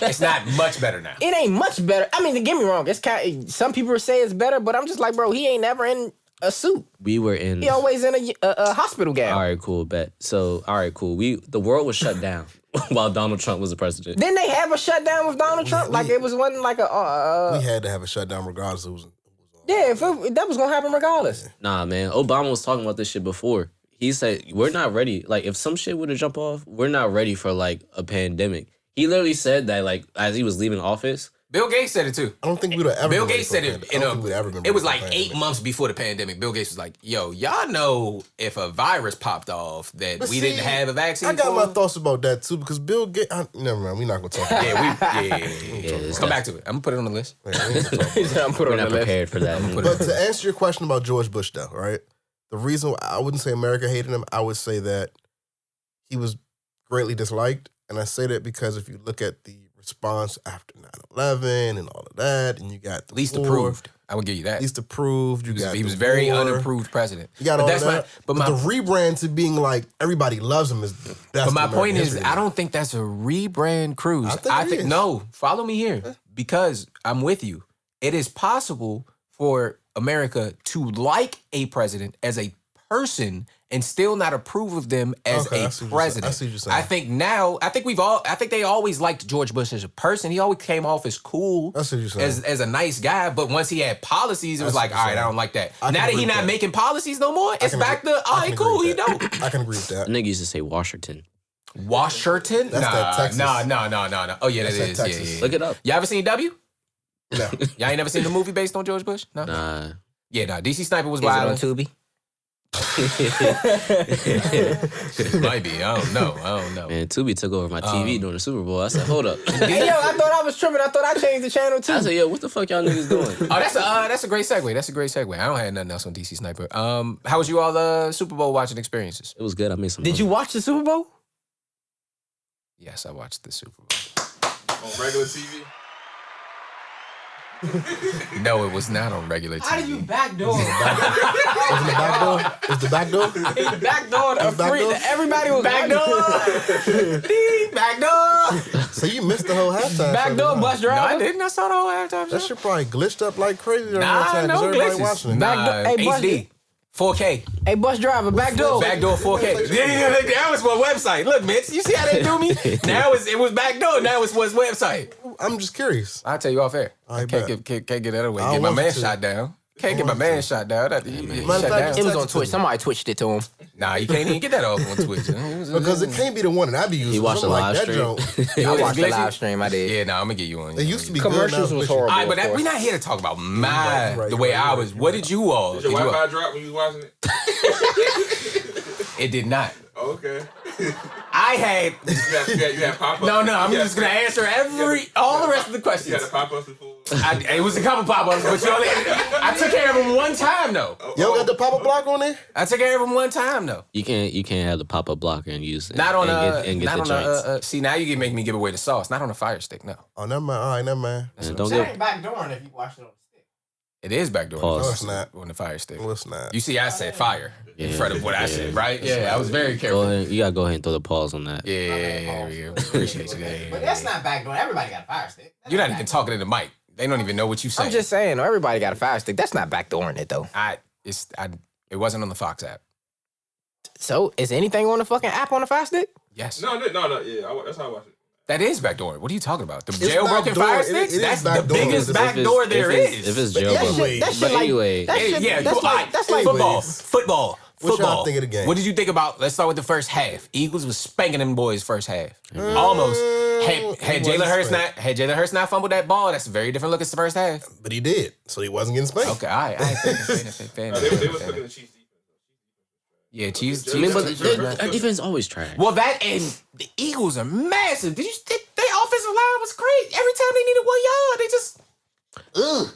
It's not much better now. It ain't much better. I mean, don't get me wrong. It's kind. Some people say it's better, but I'm just like, bro, he ain't never in a suit. we were in. He always in a hospital gown. All right, cool, bet. So, all right, cool. The world was shut down while Donald Trump was the president. Didn't they have a shutdown with Donald Trump? Like it wasn't like a. We had to have a shutdown regardless of who was on. Yeah, if that was gonna happen regardless. Nah, man. Obama was talking about this shit before. He said, we're not ready. Like, if some shit were to jump off, we're not ready for, like, a pandemic. He literally said that, like, as he was leaving office. Bill Gates said it too. I don't think we would have ever Bill been Gates ready said for it I don't think we'd ever been it was ready like for a 8 pandemic. months before the pandemic. Bill Gates was like, yo, y'all know if a virus popped off that But we see, didn't have a vaccine I got for? my thoughts about that too because Bill Gates. Never mind, we're not gonna talk. About Yeah, Come back to it. I'm gonna put it on the list. I'm put We're on not the list. prepared for that. But to answer your question about George Bush, though, right? The reason why I wouldn't say America hated him, I would say that he was greatly disliked, and I say that because if you look at the response after 9/11 and all of that, and you got the Least war, approved. I would give you that. He's approved. He was very unapproved president. You got all that. But the rebrand to being like everybody loves him is the best. But my point is, I don't think that's a rebrand, Cruz. I think no. Follow me here, because I'm with you. It is possible for America to like a president as a person and still not approve of them as a president. I see what you're saying. I think they always liked George Bush as a person. He always came off as cool, I see what you're saying. as a nice guy. But once he had policies, it was like, all right, I don't like that. Now that he's not making policies no more, it's back to, all right, cool, he don't. I can agree with that. Nigga used to say Washington. Washington? That's that Texas. No. Oh, yeah, that is. Yeah. Look it up. Y'all ever seen W? No. Y'all ain't never seen the movie based on George Bush? No? Nah. Yeah, DC Sniper was Is it on wild. Tubi? It might be. I don't know. Man, Tubi took over my TV during the Super Bowl. I said, hold up. Hey, yo, I thought I was tripping. I thought I changed the channel too. I said, yo, what the fuck y'all niggas doing? Oh, that's a great segue. That's a great segue. I don't have nothing else on DC Sniper. How was you all Super Bowl watching experiences? It was good. I made some Did money. you watch the Super Bowl? Yes, I watched the Super Bowl. On regular TV? No, it was not on regular TV. How do you backdoor? Is the back door? Is the back door? Backdoor a Back free. door? Everybody was backdoor. Backdoor. So you missed the whole halftime. Backdoor bus No, driver. I didn't. I saw the whole halftime show. That shit probably glitched up like crazy during Nah, halftime. no Everybody glitches. watching it. Nah, Backdoor- hey, Bus- HD. 4K. Hey, bus driver, backdoor. Backdoor 4K. Yeah, that was my website. Look, Mitch, you see how they do me? Now it was backdoor. Now it's what's website. I'm just curious. I'll tell you off air. I I can't get that away. I Get my want man you to. shot down. Can't get my man shot down. Shut Matter of down. fact, It was Text on it to Twitch. me. Somebody twitched it to him. Nah, you can't even get that off on Twitch. Because it can't be the one that I be using. He watched the Something live that stream. joint. I watched the glitchy? live stream. I did. Yeah, nah, I'm gonna get you on. It used to be Commercials good. was now, horrible. All right, but of course. we're not here to talk about Right, the way right, I right, was. right. What did you all? Did your Wi-Fi drop when you was watching it? It did not. Oh, okay. I had. You had pop-ups? No, I'm You had- just gonna answer all the rest of the You questions. had the pop-ups before? It was a couple pop-ups, but I took care of them one time though. Yo, got the pop-up block on there? I took care of them one time though. You can't have the pop-up blocker and use it. Not on and get not the on joints. see, now you can make me give away the sauce. Not on a Fire Stick, no. Oh, never mind. All right, never mind. And don't get backdooring if you watch it on the stick. It is backdoor Pause. No, it's not. on the Fire Stick. Well, it's not. You see, I said fire in Yeah. front of what I said, right? Yeah, I was very careful. go ahead. You gotta go ahead and throw the pause on that. Yeah, there we go. Appreciate you. But that's not backdoor. Everybody got a fire stick. You're not even talking to the mic. They don't even know what you saying. I'm just saying. Everybody got a fire stick. That's not backdooring it though. It wasn't on the Fox app. So is anything on the fucking app on the fire stick? Yes. No, yeah. That's how I watched it. That is backdoor. What are you talking about? The It's jailbroken backdoor. Fire It Sticks? is That's the backdoor. biggest If it's- backdoor there is. If it's That jailbroken. shit, that shit But like, anyway, that shit, Yeah, that's all right. like, that's like, football. Anyways. Football. What y'all Football. think of the game? What did you think about? Let's start with the first half. Eagles was spanking them boys first half. Almost. Had Jalen Hurts not fumbled that ball, that's a very different look as the first half. But he did, so he wasn't getting spanked. Okay, all right. Fair No, they was cooking the Chiefs defense. Yeah, Chiefs. I mean, but Chiefs- their defense always trash. Well, that and the Eagles are massive. Their offensive line was great. Every time they needed 1 yard, they just.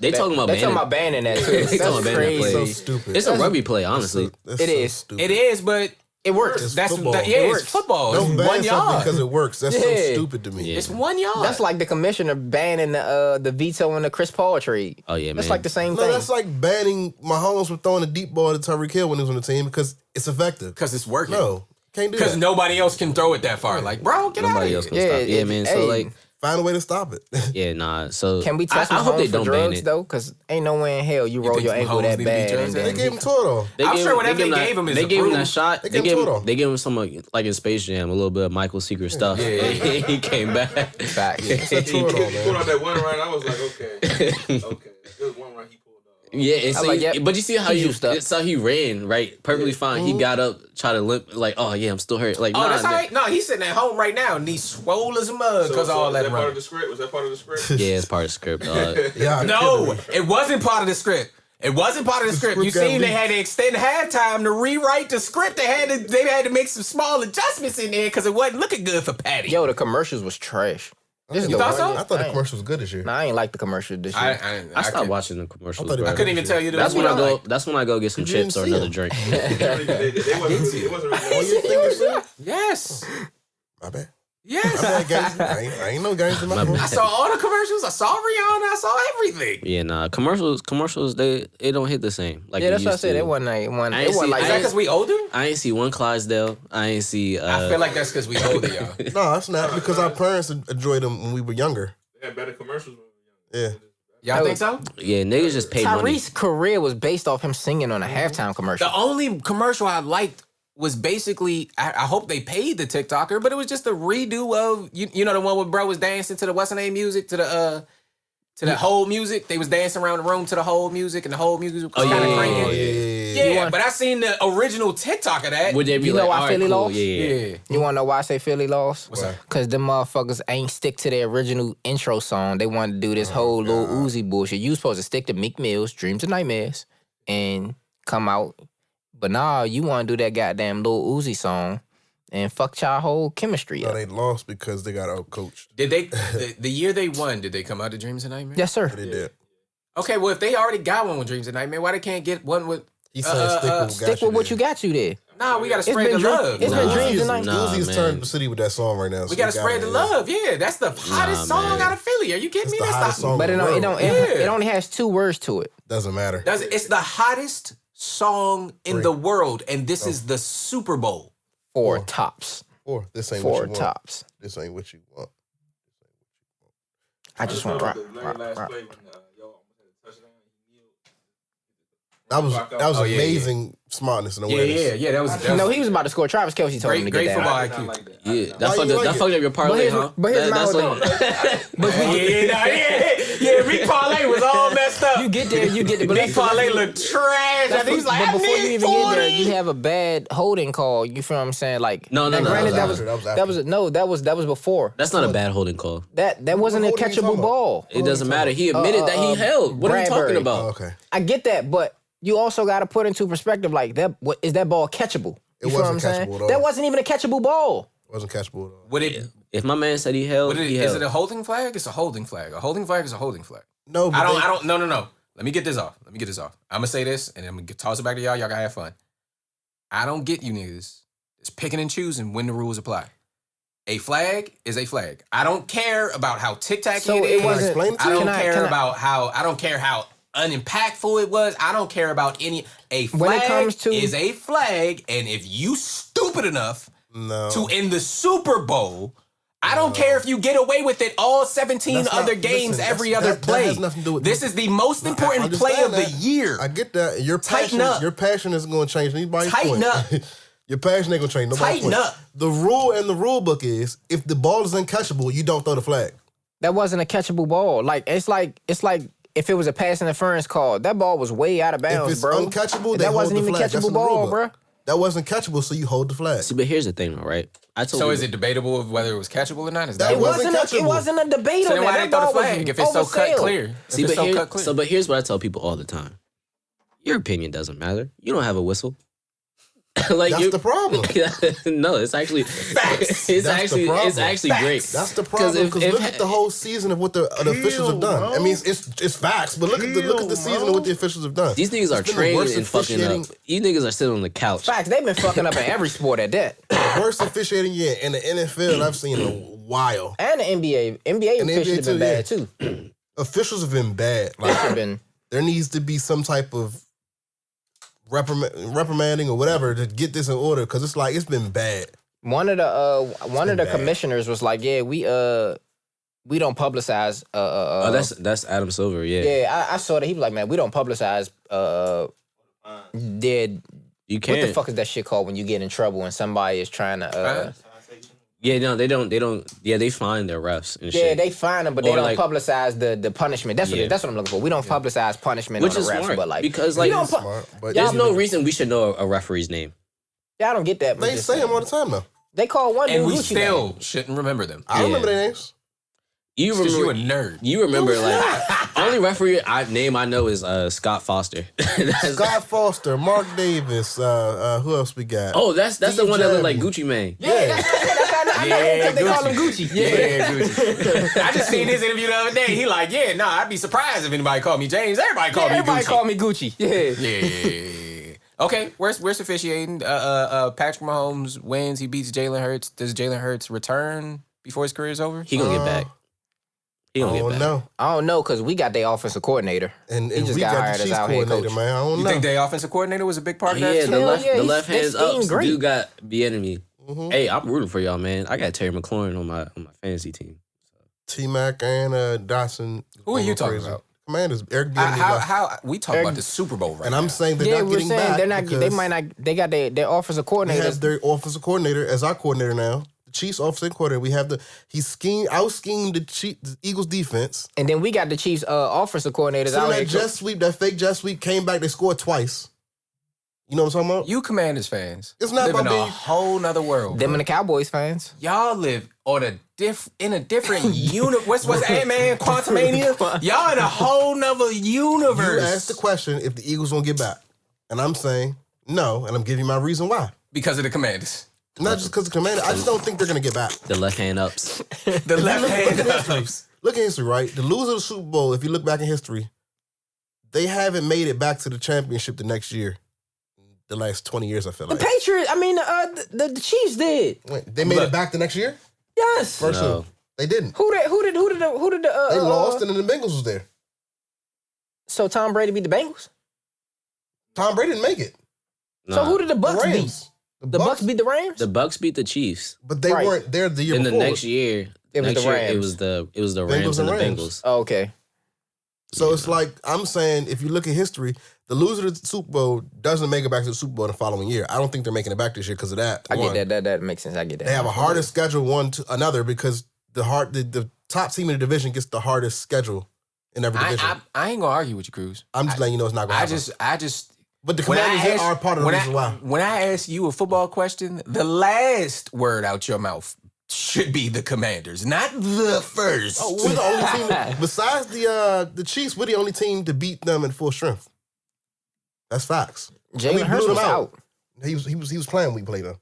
They talking about They talking banning. about banning that too. They That's talking about banning that crazy. play. So stupid. It's a rugby play, honestly. That's It so is. stupid. It is, but It works. It's that's football. it's football. Don't It's ban 1 something yard. because it works. That's Yeah. so stupid to me. Yeah. It's 1 yard. That's like the commissioner banning the veto in the Chris Paul trade. Oh yeah, man. That's like the same No, thing. that's like banning Mahomes from throwing a deep ball to Tyreek Hill when he was on the team because it's effective. because it's working. No, can't do Because that. nobody else can throw it that far. Like, bro, get out of Nobody here. else can Yeah, stop. Yeah, man. So hey. like, Find a way to stop it. yeah, nah. So Can we test I hope Mahomes they for don't ban drugs it. though? Because ain't no way in hell you roll think your ankle Mahomes that need to be bad. drugged? And they then gave him Toro. I'm sure whatever they gave him is They gave him approved. that shot. They They gave him gave Toro. him. They gave him some like in Space Jam, a little bit of Michael Secret stuff. Yeah. He came back. Facts. That's Toro, He pulled man. out that one run. I was like, okay. There was one run he pulled off. Yeah, and I so like he- that. but you see how He he juiced up. so he ran right, perfectly fine. He got up, tried to limp, like, oh yeah, I'm still hurt. Like, Oh, nah, that's all right. No, he's sitting at home right now and he's swole as a mug because of all was that that part of running. the script? Was that part of the script? Yeah, it's part of the script. Yeah, No, it wasn't part of the script. It wasn't part of the script. You script got seen they leaked. had to extend halftime to rewrite the script. They had to make some small adjustments in there because it wasn't looking good for Patty. Yo, the commercials was trash. This is You the thought so? I thought the commercial was good this year. Nah, I ain't like the commercial this year. I stopped watching the commercials. I thought it bro. was I couldn't even tell you. That's when I go. Like. That's when I go get some You didn't chips or see another him. drink. It wasn't really. Oh, you think it's good? Yes. My bad. Yes. I ain't no games in my phone. I saw all the commercials. I saw Rihanna. I saw everything. Yeah, nah. Commercials, they don't hit the same. Like Yeah, that's what I used said. to. It wasn't like one. I It ain't wasn't see- like Is that because we older? I ain't see one Clydesdale. I ain't see. I feel like that's because we older, y'all. No, it's not because our parents enjoyed them when we were younger. They had better commercials when we were young. Yeah. Y'all think so? Yeah, niggas just paid money. Tyrese's career was based off him singing on a halftime commercial. The only commercial I liked was basically, I hope they paid the TikToker, but it was just a redo of, you know, the one where bro was dancing to the what's the name music, to the whole music. They was dancing around the room to the whole music, and the whole music was kind of cranking. Yeah, but I seen the original TikTok of that. Would they be You like, know why all right, Philly cool. lost? Yeah. You want to know why I say Philly lost? What's that? Because them motherfuckers ain't stick to their original intro song. They wanted to do this whole Lil Uzi bullshit. You supposed to stick to Meek Mill's Dreams and Nightmares and come out. But nah, you want to do that goddamn Lil Uzi song and fuck y'all whole chemistry No, up. they lost because they got out-coached. Did they, the year they won, did they come out to Dreams and Nightmares? Yes, sir. They did. Okay, well, if they already got one with Dreams and Nightmares, why they can't get one with... He said Stick with what you got you there. Nah, we got to It's spread the been dream- love. it's been Nah. Dreams and Uzi's Nightmares. man. turned the city with that song right now. We got to spread the love. Yeah, that's the hottest song man. out of Philly. Are you kidding me? the That's hottest song. But it Yeah. only has 2 words to it. Doesn't matter. It's the hottest song in the world, and this is the Super Bowl. 4 tops. This ain't 4 what you want. tops. This ain't what you want. I just want to rock. The very last play when y'all almost had a touchdown. That was yeah, amazing smartness and Yeah, awareness. yeah. That was No, he was about to score. Travis Kelce told him to great get football that. IQ. Like that. Yeah, Why that you like fucked up your parlay, huh? But here's my That's whole Yeah, Rick Parlay was all messed up. You get there, you get the Rick Parlay looked trash. I think he's like, but before you even get there, 40. you have a bad holding call. You feel what I'm saying? Like, No, now, granted, That was after. that was before. That's not a bad holding call. That wasn't a What holding you talking catchable about? ball. It doesn't matter. He admitted that he held. What are you talking Bradbury. about? Oh, okay. I get that, but you also got to put into perspective like that. What is that ball catchable? You It feel what I'm wasn't saying? catchable at all. That wasn't even a catchable ball. It wasn't catchable at all. Would it? If my man said he held, Would it? he Is held. it a holding flag? It's a holding flag. A holding flag is a holding flag. No, but I don't. No. Let me get this off. I'm gonna say this, and I'm gonna toss it back to y'all. Y'all gotta have fun. I don't get you niggas. It's picking and choosing when the rules apply. A flag is a flag. I don't care about how tic-tac So it it is. wasn't- explain it to I you? don't Can I- care can I- about how. I don't care how unimpactful it was. I don't care about any. A flag When it comes to- is a flag, and if you stupid enough No. to in the Super Bowl. I don't care if you get away with it all 17 That's not- other games, listen, every that's- other that play. has nothing to do with- this is the most I important play of understand the that. year. I get that. Your Tighten passion, up. Your passion isn't going to change anybody's Tighten point. up. Your passion ain't going to change nobody's Tighten point. up. The rule and the rule book is if the ball is uncatchable, you don't throw the flag. That wasn't a catchable ball. Like it's like if it was a pass interference call, that ball was way out of If bounds, it's bro. uncatchable, they that hold wasn't the even flag. That's catchable in the rule ball, book. bro. That wasn't catchable, so you hold the flag. See, but here's the thing, though, right? I told So you. is it debatable of whether it was catchable or not? Is that It It what- wasn't wasn't. It catchable. wasn't a debate So on then why that. they That throw the ball flag was if it's so cut oversailed. clear? See, If it's but, so cut clear. but here's what I tell people all the time. Your opinion doesn't matter. You don't have a whistle. Like That's the problem. No, it's actually Facts. it's That's the actually problem. it's actually great. That's the problem. Because look at the whole season of what the officials have done. I mean, it's facts, but look at the season of what the officials have done. These niggas are It's been the trained worst and fucking up. officiating- You niggas are sitting on the couch. Facts. They've been fucking up in every sport at that. Worst officiating year in the NFL I've seen in a while. And the NBA. NBA And the officials have NBA been too, bad too. Officials have been bad. They should Like have been. there needs to be some type of reprimanding or whatever to get this in order because it's like it's been bad. One of the bad. commissioners was like, "Yeah, we don't publicize." Oh, that's Adam Silver. Yeah, yeah. I saw that. He was like, "Man, we don't publicize." Dead. you What can't. the fuck is that shit called when you get in trouble and somebody is trying to? Yeah, no, they don't. Yeah, they find their refs and Yeah, shit. they fine them, but they Or don't like- publicize the punishment. That's Yeah. what I'm looking for. We don't publicize punishment Which on is the refs, smart, but like because, we like, don't it's Smart, but There's no reason we should know a referee's name. y'all don't get that. But they just say saying. them all the time though. They call one And dude we Gucci still Man. shouldn't remember them. I don't Yeah. remember their names. You Because you remember? a nerd. You remember like the only referee name I know is Scott Foster. That's- Scott Foster, Mark Davis, who else we got? Oh, that's the Steve one that looked like Jeremy. Gucci Man. Yeah, I know him 'cause they call him Gucci. Yeah, Gucci. I just seen his interview the other day. He like, yeah, nah, I'd be surprised if anybody called me James. Everybody called me Everybody Gucci. call me Gucci. Yeah. Yeah. Okay, where's officiating? Patrick Mahomes wins. He beats Jalen Hurts. Does Jalen Hurts return before his career is over? He gonna get back. He gonna get back. No. I don't know because we got their offensive coordinator. And he just we got got hired the as Chiefs our head coordinator, coach. man. I don't You know. think their offensive coordinator was a big part of that? Yeah, too? the left they hands up. scheme great. Dude got Bieniemy. Hey, I'm rooting for y'all, man. I got Terry McLaurin on my fantasy team. T-Mac and Dotson. Who are you talking about? Commanders. Eric Bieniemy. How we talk about the Super Bowl right and now. I'm saying they're not getting back. they're not. They might not. They got their offensive We coordinator. have their offensive coordinator as our coordinator now. The Chiefs offensive coordinator. We have out-schemed the Eagles defense. And then we got the Chiefs offensive coordinators So out that here. jet sweep, that fake jet sweep came back. They scored twice. You know what I'm talking about? You Commanders fans. It's not live in about a being- whole nother world. Them and the Cowboys fans. Y'all live on in a different universe. What's Ant-Man, Quantumania? Y'all in a whole nother universe. You asked the question if the Eagles won't get back. And I'm saying no, and I'm giving you my reason why. Because of the Commanders. Not just because of the commander. I just don't think they're going to get back. The left hand ups. The left hand. Look at history, right? The loser of the Super Bowl, if you look back in history, they haven't made it back to the championship the next year. The last 20 years, I feel The like. Patriots. I mean, the Chiefs did. Wait, they made it back the next year? Yes. First No. who? They didn't. Who did the They lost, and then the Bengals was there. So Tom Brady beat the Bengals. Tom Brady didn't make it. So who did the The Bucks beat? Rams. The Bucks beat the Rams. The Bucks beat the Chiefs. But they Right. weren't there the year In the before. next year, It was next the year, Rams. It was the Rams and the Rams. Bengals. Oh, okay. So it's like, I'm saying, if you look at history, the loser of the Super Bowl doesn't make it back to the Super Bowl the following year. I don't think they're making it back this year because of that. I One. get that. That makes sense. I get that. They have a harder schedule one to another because the top team in the division gets the hardest schedule in every division. I ain't gonna argue with you, Cruz. I'm just letting you know it's not going to happen. I just. But the when I Commanders ask- are part of the when reason why. When I ask you a football question, the last word out your mouth should be the Commanders, not the first. Oh, we're the only team besides the Chiefs. We're the only team to beat them in full strength. That's facts. Jalen We Hurts blew was them out. He was playing. We played them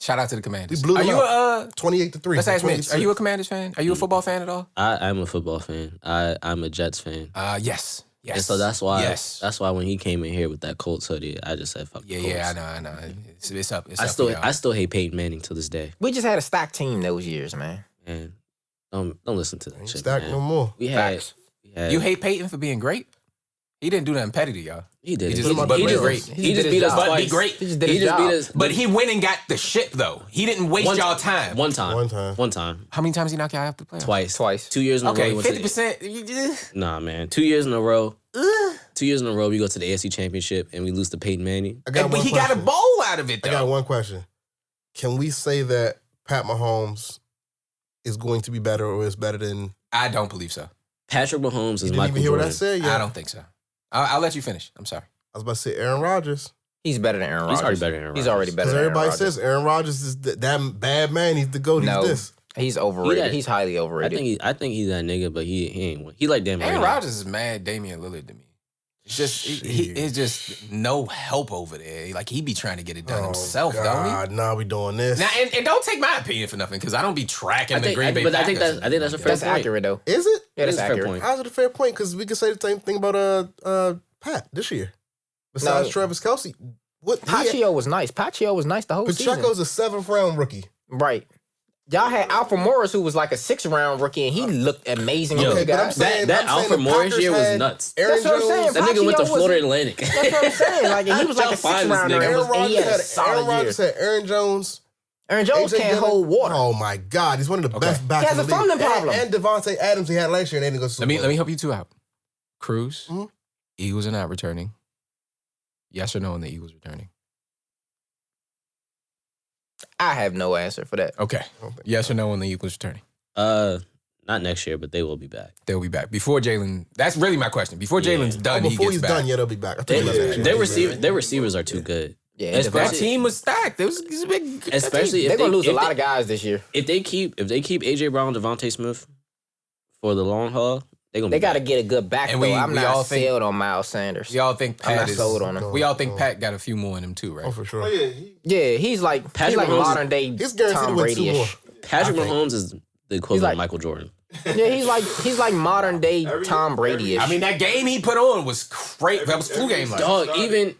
Shout out to the Commanders. We blew Are them you out. a 28-3. let's ask Mitch? 28-6. Are you a Commanders fan? Are you a football fan at all? I'm a football fan. I'm a Jets fan. Yes. Yes. And so that's why Yes. that's why when he came in here with that Colts hoodie, I just said fuck. the Colts. I know. It's up. It's I up still for y'all. I still hate Peyton Manning to this day. We just had a stacked team those years, man. Man, don't listen to that Ain't shit. stacked man. no more. We had, Facts. You hate Peyton for being great? He didn't do nothing petty to y'all. He did. He it. just- He but just be beat great. us. He He just just did beat his us job. But twice. be great. He just did He his just job. beat us. But he went and got the ship though. He didn't waste y'all time. One time. One time. How many times he knocked y'all out the playoffs? Twice. 2 years in a row. Okay, he went to the- 50%. Nah, man. 2 years in a row. 2 years in a row, we go to the AFC Championship and we lose to Peyton Manning. I got But one he got a question. bowl out of it I got though. one question. Can we say that Pat Mahomes is going to be better or is better than? I don't believe so. Patrick Mahomes You is didn't Michael even hear what I Jordan. said yet. I don't think so. I'll let you finish. I'm sorry. I was about to say Aaron Rodgers. He's better than Aaron Rodgers. He's already better than Aaron He's Rodgers. already better Because than Aaron everybody Rodgers. says Aaron Rodgers is that bad man. He's the GOAT. No. He's this. He's overrated. He that- He's highly overrated. I think he's that nigga, but he ain't one. He like Dan Aaron Marino. Rodgers is mad Damian Lillard to me. It's just it's just no help over there. Like he be trying to get it done himself, don't God, now we doing this. he? Now and don't take my opinion for nothing because I don't be tracking the Green Bay but I Packers. think that's a fair That's point. accurate though. Is it? Yeah, that's It is a fair accurate. point. How's it a fair point? Because we can say the same thing about Pat this year. Besides No. Travis Kelce, Pacheco was nice. Pacheco was nice the whole season. Pacheco's a 7th round rookie. Right. Y'all had Alfred Morris, who was like a 6th round rookie, and he looked amazing. Yo, with you but I'm guys. saying- That I'm saying Alfred the Morris Packers year was had nuts. Aaron That's what I'm Jones. saying. That nigga went to Pacheco was- Florida Atlantic. That's what I'm saying. Like, and he was like a Y'all find 6th this rounder, nigga. and Aaron he had a Rodgers solid year. had Aaron Jones. Aaron Jones AJ can't Dillon. hold water. Oh my God, he's one of the best backs He has in the a league. fumbling problem. And Devontae Adams he had last year and they didn't go to Super Let Bowl. me help you two out. Cruz, Mhm. Eagles are not returning. Yes or no on the Eagles returning? I have no answer for that. Okay. Yes or no on the Eagles returning? Not next year, but they will be back. They'll be back before Jalen. That's really my question. Before Yeah. Jalen's done, he Before gets he's back. done, yeah, they'll be back. I think Their receivers are too good. Yeah, Especially- That team was stacked. It was a big. Especially they're if gonna lose a if lot of guys this year. If they keep AJ Brown, Devontae Smith for the long haul, They be got to back. get a good back And though. we I'm all not think- sold on Miles Sanders. We all think I'm Pat not is. sold on him. We all think Pat got a few more in him too, right? Oh, for sure. Oh yeah, Yeah, he's like Patrick Mahomes- modern day He's guaranteed Tom to win 2 Brady-ish. more. Patrick I think. Mahomes is the equivalent like- of Michael Jordan. Yeah, he's like modern day Tom Brady-ish. I mean, that game he put on was great. That was flu game. Like. Dog, even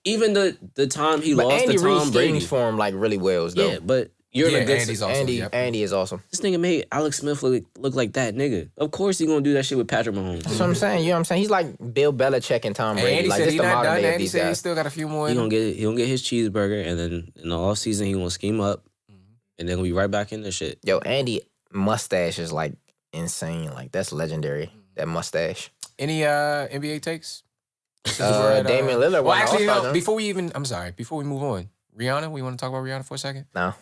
the time he but lost Andy to Reid Tom Brady. schemes for him like really well though. Yeah, but You're Yeah, in a good Andy's awesome. Yep. Andy is awesome. This nigga made Alex Smith look like that nigga. Of course he gonna do that shit with Patrick Mahomes. That's what I'm saying. You know what I'm saying? He's like Bill Belichick and Tom And Brady. Andy Like said this he the not modern done. day of Andy these said he guys. still got a few more. He gonna get his cheeseburger, and then in the off season he gonna scheme up, and then we'll be right back in this shit. Yo, Andy mustache is like insane. Like that's legendary. That mustache. Any NBA takes? Damian Lillard. Well, won the actually, All-Star, before we move on, Rihanna. We want to talk about Rihanna for a second. No.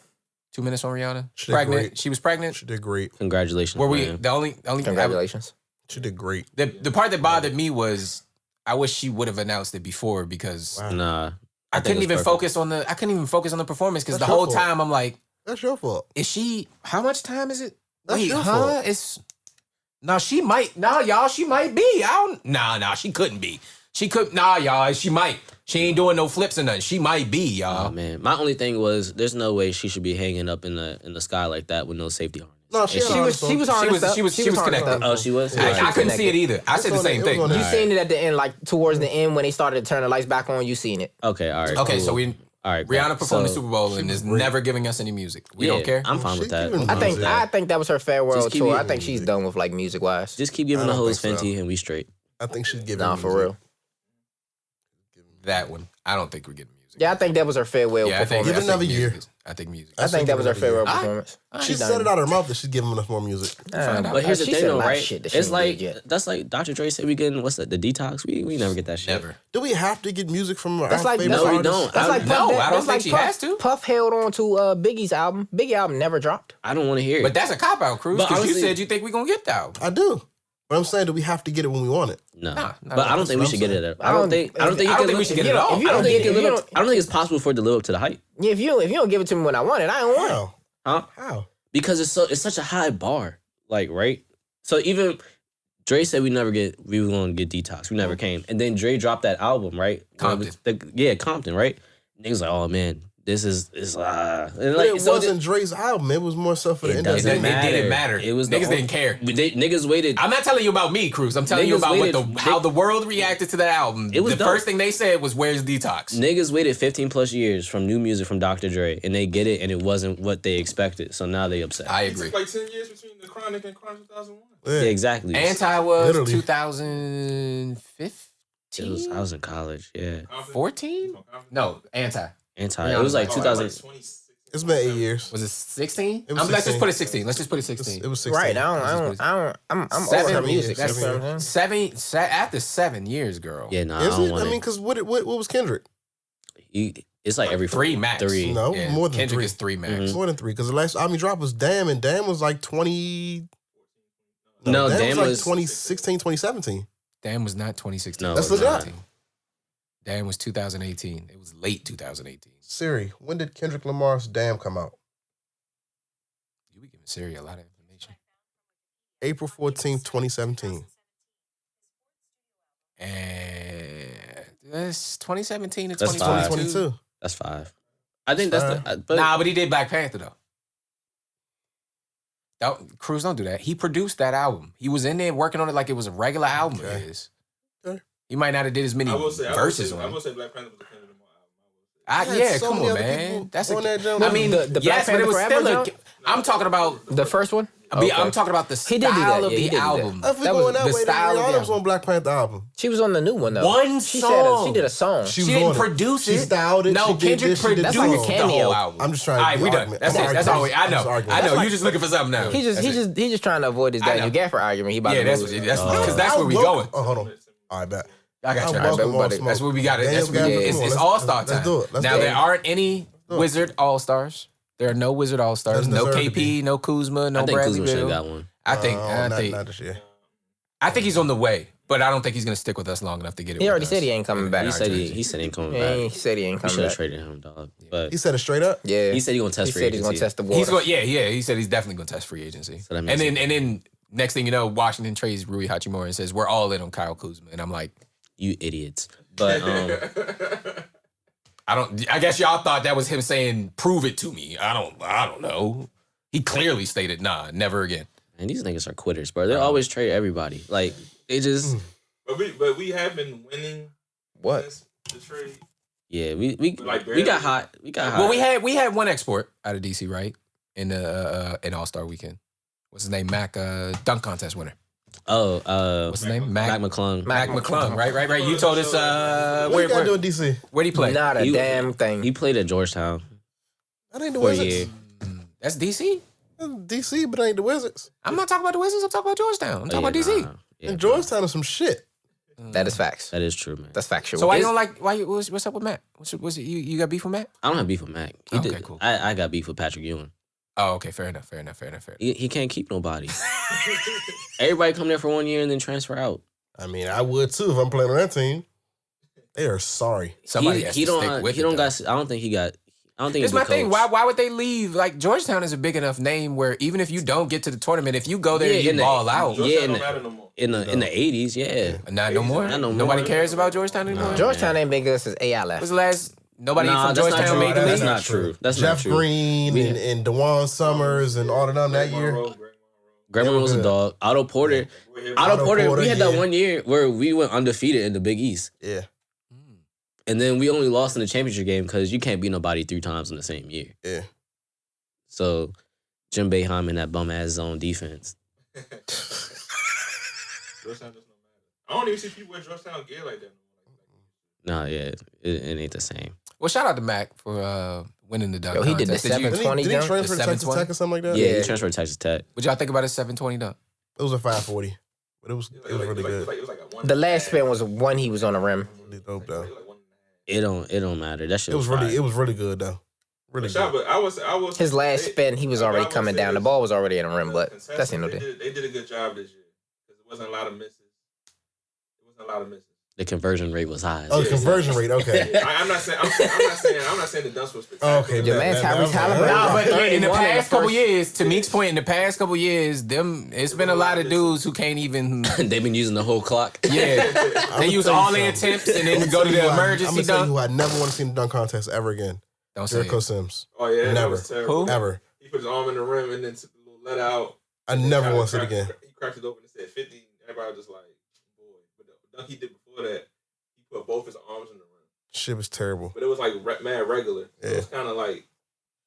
2 minutes on Rihanna. She did Pregnant. great. She was pregnant. She did great. Congratulations. Were we man. the only? Congratulations. She did great. The part that bothered me was I wish she would have announced it before because Wow. Nah. I think couldn't it's even perfect. focus on the performance because That's the your whole fault. time I'm like, That's your fault. is she? How much time is it? That's Wait, your huh? fault. It's no. She might. Nah, y'all. She might be. I don't. Nah. She couldn't be. She could. Nah, y'all. She might. She ain't doing no flips or nothing. She might be, y'all. Oh man, my only thing was there's no way she should be hanging up in the sky like that with no safety harness. No, she was harnessed up. She was connected. Oh, she was. I Alright. couldn't see it either. I said the on same it was thing. on You Alright. seen it at the end, like towards the end when they started to turn the lights back on. You seen it. Okay, all right. Okay, cool. so we all right. Rihanna performed the so, Super Bowl and is great. never giving us any music. We yeah, don't care. I'm fine She with that. giving I'm fine with that. I think that was her farewell Just keep tour. it- I think she's done with like music wise. Just keep giving I the don't hoes think so. Fenty and we straight. I think she's giving. Nah, for real. That one. I don't think we're getting music. Yeah, I think that was her farewell Yeah, I think, performance. Give it another music year. is- I think music. I think that was her farewell Alright. performance. She said it out of her mouth that she's giving enough more music. But here's the she thing said a though, lot of right? shit that she It's ain't like did yet. that's like Dr. Dre said we getting what's that? The detox. We never get that shit. Never. Do we have to get music from our That's like favorite no, we artists? don't. That's like No, Puff, I don't that's think like she Puff, has to. Puff held on to Biggie's album. Biggie album never dropped. I don't want to hear it. But that's a cop out, Cruz. But Because you honestly- said you think we're gonna get that album. I do. But I'm saying, do we have to get it when we want it? no. Nah, but I don't that's think we what should I'm get saying. it. I don't think I don't think we should get it at all. If you I don't don't think get it can it, live up. I don't think it's possible for it to live up to the hype. if you don't give it to me when I want it, I don't want it. How? Huh? How? Because it's such a high bar. Like, right? So even Dre said we were gonna get detox. We never came. And then Dre dropped that album, right? Compton. Compton, right? Niggas like, oh man, this is and It so wasn't Dre's album. It was more so for the It industry. doesn't matter. It didn't matter. It was the Niggas whole- didn't care. Niggas waited. I'm not telling you about me, Cruz. I'm telling you Niggas about waited- how the world reacted to that album. It was the dope. first thing they said was, "Where's Detox?" Niggas waited 15 plus years from new music from Dr. Dre, and they get it, and it wasn't what they expected. So now they upset. I It agree. took like 10 years between the Chronic and Chronic 2001. Yeah, exactly. Anti was Literally. 2015, I was in college. Yeah, 14? No, Anti. anti. It was like 2000. 2016. It's been 8 years. Was it 16? It was Let's just 16. put it 16. Let's just put it 16. It was 16. Right? I'm over Seven her music. years, That's what I'm saying. After 7 years, girl. Yeah, no, I Is don't it? want I mean, it. because what was Kendrick? It's like every 3 max. 3. No, Yeah. more than Kendrick 3. is 3 max. Mhm. More than 3. Because the last album he dropped was Damn, and Damn was like 20. No, Damn was was- like 2016, 2017. Damn was not 2016. No, That's it's not. 2018. Damn was 2018. It was late 2018. Siri, when did Kendrick Lamar's Damn come out? You be giving Siri a lot of information. April 14th, 2017. And that's 2017 to That's 2022. 2022. That's 5. I think that's the. But Nah, but he did Black Panther though. Cruz, don't do that. He produced that album. He was in there working on it like it was a regular album of Okay. his. Okay. He might not have did as many verses I on will it. say Black Panther was a Kendrick Lamar Yeah, album. He had so come many on, other man. people That's on that joint. I mean, The Black yes, but it Panther was Forever still a. joint? I'm talking about. The first one? I'm Okay. talking about the He did do style that. of Yeah, he the did do that. album. If we That going was that the way, style then of the Rihanna was album. on Black Panther album. She was on the new one though. One She song. she did a song. She She was didn't on it. produce She it. styled it. No, She did Kendrick this, she did produced That's like a the cameo. whole album. I'm just trying to All right, be we done. argument. That's I'm it. That's all. arguing. I I'm know. just arguing. I know. like- You just looking for something now. He just trying to avoid this I know. Daniel Gaffer argument. He about Yeah, to that's lose. what. That's because that's where we going. Oh, hold on. All right, bet. I got you. I'm I got welcome you. all smoke. That's what we got. Daniel It's Gaffer, come on, All Star let's time. do it. Let's Now do there it. aren't any Do it. Wizard All Stars. There are no Wizard All Stars. Doesn't No deserve to KP. No Kuzma. No I think Bradley Kuzma should have Beal. got one. I think. Not this year. I think he's on the way, but I don't think he's gonna stick with us long enough to get it. He with already us. said he ain't coming back. He said he ain't coming Yeah, back. he said he ain't We coming should have back. traded him, dog. But He said it straight up. Yeah, he said he gonna test He free said he's gonna agency. test the water. He's going. Yeah. He said he's definitely gonna test free agency. So that and makes then next thing you know, Washington trades Rui Hachimura and says we're all in on Kyle Kuzma, and I'm like, You idiots. But I guess y'all thought that was him saying, "Prove it to me." I don't know. He clearly stated, "Nah, never again." man, these niggas are quitters, bro. They always trade everybody. Like they just But we have been winning What? since the trade. yeah. We Like got hot. We got hot. Well, we had one export out of DC, right? in the in All-Star Weekend? What's his name? Mac, dunk contest winner. What's his name? Mac McClung. Mac McClung. Right. You told us what you got to do in DC? Where'd he play? Not a damn thing. He played at Georgetown. That ain't the for a Wizards. year. That's DC. That's DC, but it ain't the Wizards. I'm not talking about the Wizards. I'm talking about Georgetown. I'm talking about DC. Yeah, And Georgetown is some shit. That is facts. that is true, man. That's factual. So why you don't like? What's up with Matt? You got beef with Matt? I don't have beef with Mac. Okay, cool. I got beef with Patrick Ewing. Oh, okay. Fair enough. He can't keep nobody. Everybody come there for 1 year and then transfer out. I mean, I would too if I'm playing on that team. They are sorry. Somebody has to stick with it, though. I don't think he got. I don't think It's he's my a thing. coach. Why would they leave? Like Georgetown is a big enough name where even if you don't get to the tournament, if you go there and you ball out, Yeah, in the 80s, yeah. not no more. Not no more. Nobody cares about Georgetown anymore. Georgetown ain't been good since AI left. Was the last nobody from That's not Georgetown true. made the That's league? not true. That's Jeff not true. Green and DeJuan Summers and all of them that year. Greg Monroe was a dog. Otto Porter. Otto Porter. We had that 1 year where we went undefeated in the Big East. Yeah. And then we only lost in the championship game because you can't beat nobody 3 times in the same year. Yeah. So Jim Boeheim in that bum ass zone defense. Georgetown does not matter. I don't even see people wear Georgetown gear like that. No, yeah, it ain't the same. Well, shout out to Mac for winning the dunk. Yo, he did the contest. Did you- 720 Did he dunk. transfer to The Texas 720? Tech or something like that? Yeah, he transferred to Texas Tech. What'd y'all think about his 720 dunk? It was a 540. But it was really good. It was like a one. The last spin was one he was on the rim. Really dope though. It don't matter. That shit It was fire. really good though. Really good. But I was His last spin, he was already coming down. The ball was already in the rim, but that's no deal. They did a good job this year because it wasn't a lot of misses. The conversion rate was high. Oh, the conversion rate. Okay. I'm not saying the dunks was spectacular. Okay. Your man Tyrese Halliburton. Nah, but dropped in the 31 past couple first- years, to Meek's point, in the past couple years, it's been a lot of dudes who can't even. They've been using the whole clock. Yeah, they use tell you all their something. attempts and then go to the I'm emergency gonna tell you who dunk. I never want to see in the dunk contest ever again. Don't say Jericho it. Sims. Oh yeah, that Never. was terrible. Who? Ever. He put his arm in the rim and then took a little let out. I never want to see it again. He cracked it open and said 50. Everybody was just like, boy. But the dunk he did before that, he put both his arms in the rim. Shit was terrible. But it was like mad regular. Yeah. It was kind of like,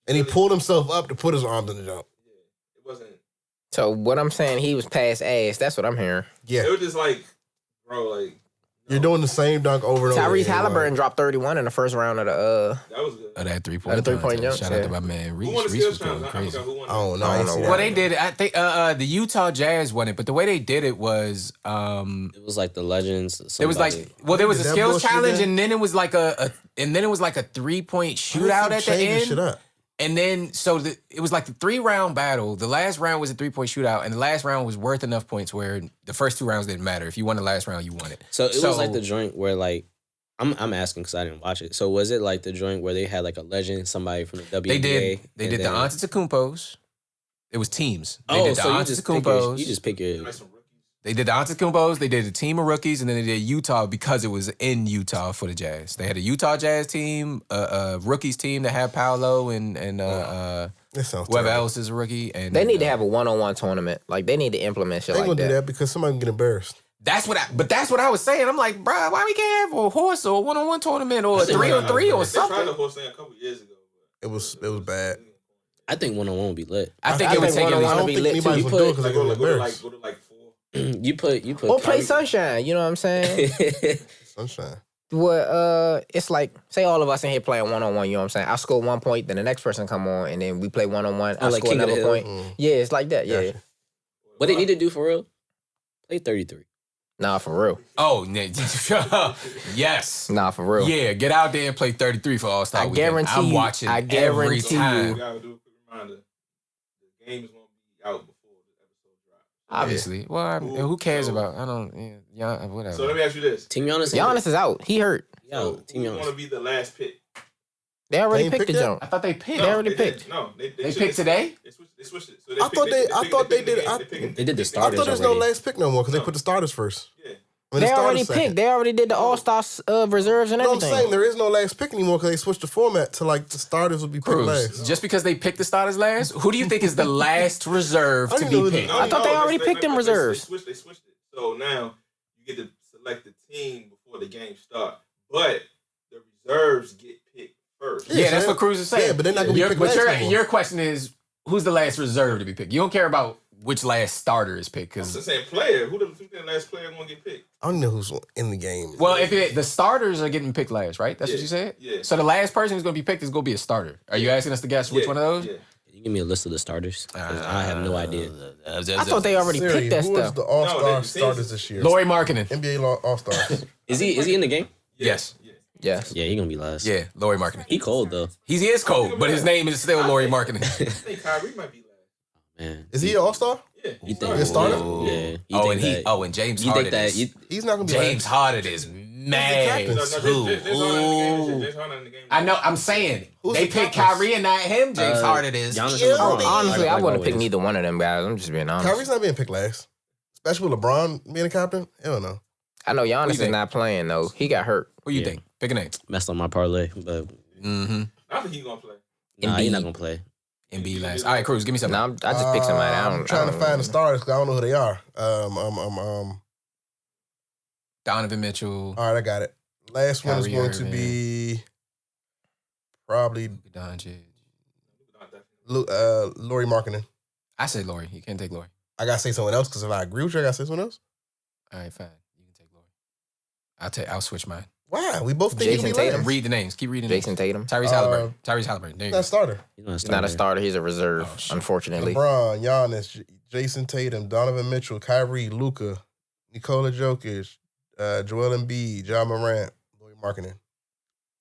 And he pulled himself up to put his arms in the jump. it wasn't. So what I'm saying, he was past ass. That's what I'm hearing. Yeah. It was just like, bro, like. You're doing the same dunk over and over. Tyrese again, Halliburton dropped 31 in the first round of the. That was good. Oh, that 3-point. That 3-point jump, Shout out to yeah. my man Who Reese. won the Reese skills was going challenge? I crazy. forgot who won. I don't know. I don't ain't see know. that. Well, they did it. I think the Utah Jazz won it, but the way they did it was It was like the legends. it was like there was a Did that skills bullshit challenge, again? and then it was like a 3-point shootout at the Changing shit end. up. And then, so it was like the 3-round battle. The last round was a 3-point shootout, and the last round was worth enough points where the first 2 rounds didn't matter. If you won the last round, you won it. So it was like the joint where like I'm asking because I didn't watch it. So was it like the joint where they had like a legend, somebody from the WNBA? They did and the then- Antetokounmpos. It was teams. They did the so Antetokounmpos. you just pick your. Like some rookies. They did the Antetokounmpos. They did a team of rookies, and then they did Utah because it was in Utah for the Jazz. They had a Utah Jazz team, a rookies team that had Paolo and That sounds whoever terrible. else is a rookie. And They need to have a one-on-one tournament. Like they need to implement shit They ain't like gonna that. do that because somebody can get embarrassed. That's what I was saying. I'm like, bro, why we can't have a horse or a 1-on-1 tournament or a 3-on-3 or They tried something? the whole thing a couple years ago. It was bad. I think 1-on-1 would be lit. I think it would take at one-on-one least. I don't be think lit, anybody's too. gonna do it You because Like they're go gonna to embarrass. like 4. you put. Or play Sunshine. You know what I'm saying? Sunshine. Well, it's like say all of us in here playing one-on-one. You know what I'm saying? I score 1 point, then the next person come on, and then we play one-on-one. I like score King of the another Hill. point. Yeah, it's like that. Yeah. Gotcha. What they need to do for real? Play 33. Nah, for real. Oh, yes. Nah, for real. Yeah, get out there and play 33 for All-Star I Weekend. guarantee I'm you- watching I every guarantee time. You gotta do a quick reminder. The game is gonna be out before the episode drops. Obviously. Well, who cares about? I don't. Yeah, whatever. So let me ask you this. Team Giannis. Giannis is out. He hurt. Yo, Team Who's gonna Giannis. be the last pick? They already They ain't picked the picked jump. I thought they picked. They already did. picked. No, they picked today. They switched it. So I thought they did. They did the I starters thought there's no already. last pick no more because they put the starters first. Yeah. I mean, They the starters already second. picked. They already did the All-Star reserves and No, I'm everything. saying there is no last pick anymore because they switched the format to like the starters would be picked Cruz, last. just because they picked the starters last, who do you think is the last reserve I to didn't know be who picked? I thought they already picked them reserves. They switched it. So now you get to select the team before the game starts. But the reserves get picked first. Yeah, that's what Cruz is saying. Yeah, but they're not gonna be picked last no more. Your question is, who's the last reserve to be picked? You don't care about which last starter is picked I'm because just saying player. Who the last player going to get picked? I don't know who's in the game. well, if the starters are getting picked last, right? That's what you said. Yeah. So the last person who's going to be picked is going to be a starter. Are you asking us to guess which one of those? Yeah. You give me a list of the starters. 'Cause I have no idea. I thought they already picked that Who was stuff. the All-Star No, starters this year? Laurie Markkinen. NBA All-Stars. Is he in the game? Yes. Yes. Yeah, he gonna be last. Yeah, Laurie Markkinen. He cold though. He is cold, but his name is still Laurie Markkinen. I think Kyrie might be last. Man. Is he an All-Star? Yeah. You think He a starter? Yeah. You Oh, think and that- and James You Harden think that? is. He's not going to be James last. Harden is mad captain. too. James Harden in the game. I know. I'm saying Who's they the picked captains? Kyrie and not him. James Harden is. Giannis Yeah. and LeBron. Honestly, I Like wouldn't pick always. neither one of them guys. I'm just being honest. Kyrie's not being picked last. Especially with LeBron being a captain. Hell no. I know Giannis is think? not playing though. He got hurt. Who you Yeah. think? Pick a name. Messed up my parlay, but I think he's going to play. nah, he's Embiid. not gonna play. Embiid last. All right, Cruz, give me something. No, I just picked somebody. I'm trying to find the starters because I don't know who they are. Donovan Mitchell. All right, I got it. Last one is Kyrie going to Irving. be probably Doncic. Laurie Markkinen. I said Laurie. You can't take Laurie. I gotta say someone else because if I agree with you, I gotta say someone else. All right, fine. You can take Laurie. I'll switch mine. Why? We both think Jason he can be Tatum. last. Read the names. Keep reading. Jason Tatum. Tyrese Halliburton. Tyrese Halliburton. There you He's not a go. starter. He's not a He's not a starter. He's a reserve, Oh, shit. unfortunately. LeBron, Giannis, Jason Tatum, Donovan Mitchell, Kyrie, Luka, Nikola Jokic, Joel Embiid, John Morant, Laurie Markkinen.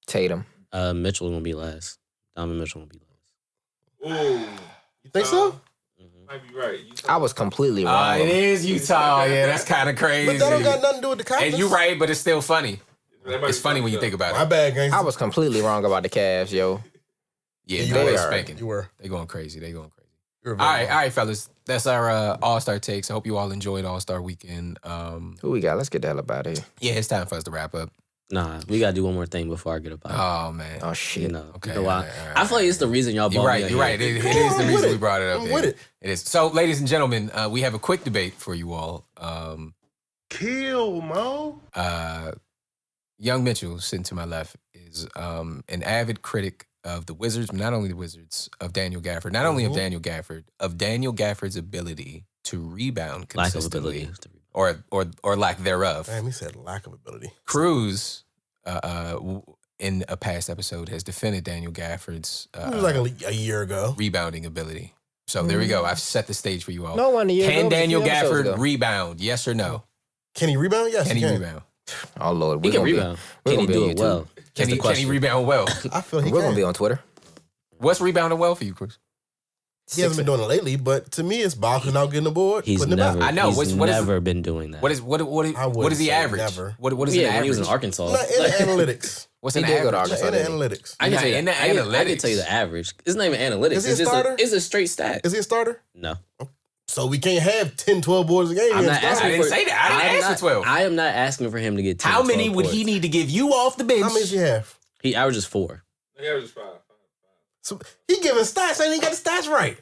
Tatum. Mitchell gonna be last. Donovan Mitchell gonna be last. Ooh. You think so? Might be right. I was completely wrong. It is Utah. Yeah, that's kind of crazy. But that don't got nothing to do with the Cavs. And you're right, but it's still funny. It's funny when you think about My it. bad, gang. I was completely wrong about the Cavs, yo. Yeah, You they were. are spanking. You were. They going crazy. They going crazy. You were All very right, fellas. That's our All-Star takes. I hope you all enjoyed All-Star Weekend. Who we got? Let's get the hell up out of here. Yeah, it's time for us to wrap up. Nah, we gotta do one more thing before I get up out. Oh, man. Oh, shit. You know, Okay, you know why? all right. I feel like it's the reason y'all You're bought right. me. You're right. It Come is on, the I'm reason with we it. brought it up. I'm there. with it. It is. So, ladies and gentlemen, we have a quick debate for you all. Kill, Mo. Young Mitchell, sitting to my left, is an avid critic of the Wizards, but not only the Wizards, of Daniel Gafford. Not only of Daniel Gafford, of Daniel Gafford's ability to rebound Lack of consistently, ability. or lack thereof. Damn, he said lack of ability. Cruz, in a past episode, has defended Daniel Gafford's It was like a year ago. rebounding ability. So there we go. I've set the stage for you all. No one a year ago, Can it was a Daniel few episodes Gafford ago. rebound? Yes or no? Can he rebound? Yes, Can he he can. rebound? Oh, Lord. He We're can gonna be- rebound. we're Can gonna he be do on it YouTube. well? Can That's he the can he question. rebound well? I feel he We're can. gonna be on Twitter. What's rebounding well for you, Cruz? He hasn't been doing it lately, but to me, it's boxing out, getting the board, He's putting never. it back. I know. He's What is- never been doing that. What is I what wouldn't is the say average? never. What is Yeah, an when he was in average? Arkansas. Not in the analytics. What's He an did go to average? Arkansas. Not in the didn't he? analytics. I can tell you. in the I can analytics. tell you the average. It's not even analytics. Is he It's a just starter? it's a straight stat. Is he a starter? No, So we can't have 10, 12 boards a game. I'm He a not starter. asking. I didn't for, say that. I didn't I'm ask not- for 12. I am not asking for him to get 10. How many 12 would he points. need to give you off the bench? How many does he have? He averages 4. He averages 5. So he giving stats. I ain't got the stats right.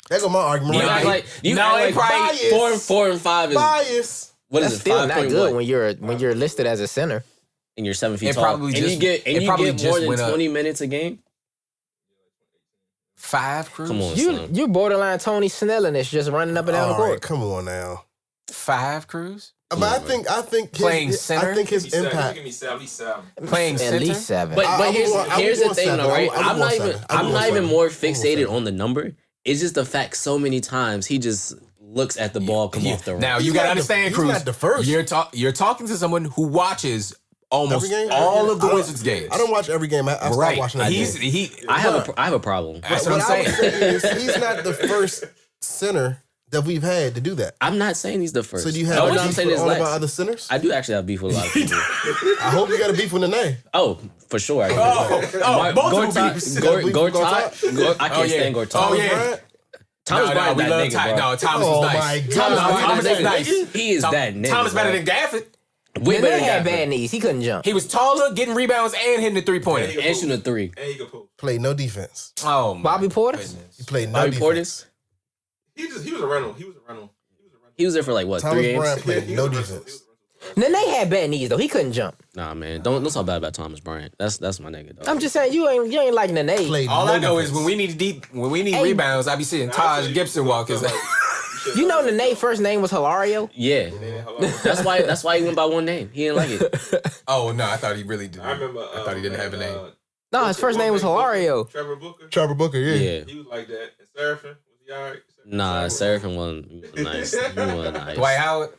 There go my argument. You Yeah, act right like you no, act it like probably- 4 and 5 is bias. what That's is it? still 5 not point good what? when you're listed as a center. And you're 7 feet It tall. probably and just- you get it probably more just than went up. 20 minutes a game. 5, Cruz? Come on, You son. you're borderline Tony Snelling-ish, just running up and down the All court. right, come on now. 5, Cruz? But I think Playing his, center? I think his impact. Give me 7. At least 7. Playing At center? least 7. But I here's would the go thing, 7. though, right? I would I'm go not 7. even I would I'm go not even 7. more I would go fixated 7. on the number. It's just the fact so many times he just looks at the ball come off the rim. Now, you He's got to not understand, he's Cruz. not the first. You're talking to someone who watches almost Every game? all of the I don't- Wizards games. I don't watch every game. I stopped Right. watching that He's game. I have a problem. That's what I'm What I would saying. say is he's not the first center that we've had to do that. I'm not saying he's the first. So do you have no, beef I'm with saying is all of our last. other centers? I do actually have beef with a lot of people. I hope you got a beef with Nene. Oh, for sure. I do. multiple beefs. Gortat. I can't stand Gortat. Oh, yeah. Bryant? Thomas No, Bryant we that love nigga, Ty- bro. No, Thomas Oh is my nice. God. Thomas is That nice. nigga. He is that nigga. Thomas better bro. than Gafford. Way Nene better than had Gafford. bad knees. He couldn't jump. He was taller, getting rebounds, and hitting the 3-pointer. And shooting a 3. And he can poop. Played no defense. Oh, my Bobby Portis? goodness. He played no Bobby defense. Portis. He was a rental. He was there for like what, Thomas 3 games? Bryant played no defense. Nene had bad knees though. He couldn't jump. Nah, man. Don't talk bad about Thomas Bryant. That's my nigga, dog. I'm just saying you ain't like Nene. Played All no I know defense. is when we need rebounds, I be seeing Taj Gibson walk his. You know Nene's first name was Hilario? Yeah. That's why he went by one name. He didn't like it. Oh no, I thought he really did. I remember. I thought he didn't have a name. No, his first name was Hilario. Trevor Booker. Trevor Booker, yeah. Yeah. He was like that. And Seraphin, was he alright? Nah, Seraphin wasn't nice. He wasn't nice. Dwight Howard.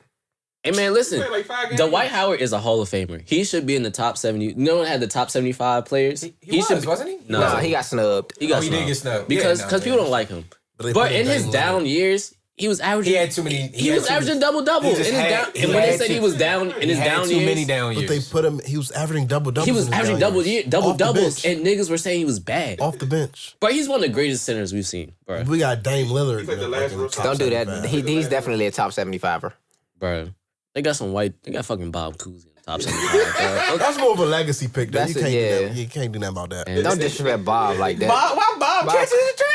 Hey man, listen. He played like 5 games. Dwight Howard is a Hall of Famer. He should be in the top 70. No one had the top 75 players. He should, wasn't he? No, Nah, he got snubbed. He got he did get snubbed. because Yeah, people don't like him. they But put in his Dame down Lillard. years, he was averaging. He had too many. He was averaging double-double. He just had- he And when they had said too- he was down in his He had down too years, many down But years. they put him, he was averaging double-doubles. he was in his averaging down years. double-doubles, Off the and niggas were saying he was bad. Off the bench. But he's one of the greatest centers we've seen, bro. We got Dame Lillard. He's like the last rookie. Don't do that. 75. He's definitely a top 75er. Bro, they got fucking Bob Cousy in the top 75, bro. That's more of a legacy pick. Though. That's You can't, yeah. do that. You can't do nothing about that. And Don't disrespect Bob like that. Why Bob catches the trees?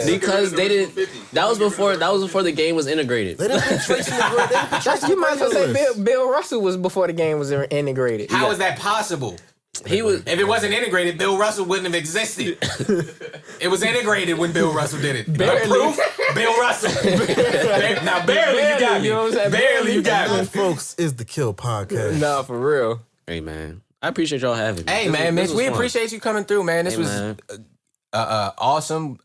because they didn't. That was before the game was integrated. They didn't put Tracy McGrady. They didn't put Tracy You might as well say McGrady. Bill Russell was before the game was integrated. How is that possible? He was. If it wasn't integrated, Bill Russell wouldn't have existed. It was integrated when Bill Russell did it. Barely. Proof? Bill Russell. Now barely you got me. You know what I'm saying? Barely you got That, me. folks, is the Kill Podcast. Nah, for real. Hey man, I appreciate y'all having me. Hey This man, was Mitch, we fun. appreciate you coming through, man. This Hey, was man. awesome.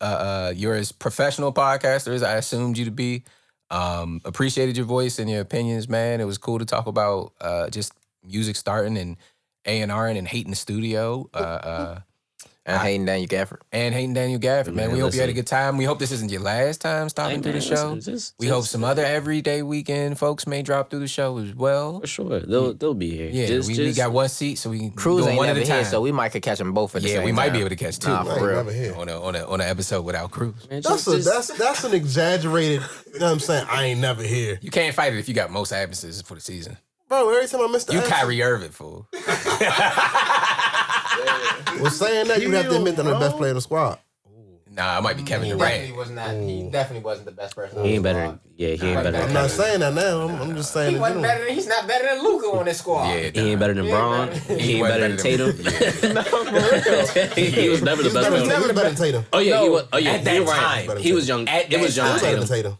You're as professional podcaster as I assumed you to be. Appreciated your voice and your opinions, man. It was cool to talk about just music starting and A&Ring and hating the studio. And hating Daniel Gafford. And hating Daniel Gafford, man. Man, We hope you had a listen. good time. We hope this isn't your last time stopping Hey, through the man, show. listen, We hope some other everyday weekend folks may drop through the show as well. for sure they'll be here. Yeah, we got one seat, so we can Cruz do ain't one at never a time. here, so we might could catch them both at the same yeah, time. we might be able to catch two Nah, I for ain't real. never here. on an episode without Cruz. Man, That's an exaggerated, you know what I'm saying? I ain't never here. You can't fight it if you got most absences for the season. Bro, every time I miss the You absence- Kyrie Irving, fool. Well, saying that, you have to admit that I'm the best player in the squad. Nah, it might be Kevin He Durant. definitely was not. He definitely wasn't the best person. he ain't better. Yeah, he ain't better. I'm Than not Kevin. saying that now. I'm just saying He in wasn't general. better than. He's not better than Luka on this squad. Yeah, He ain't better than Braun. He ain't better than Tatum. He was never the best He was player. never better than Tatum. Oh yeah, he No, was. Oh yeah, at that you're right. time. He was young. At It was that young He's better Tatum. than Tatum.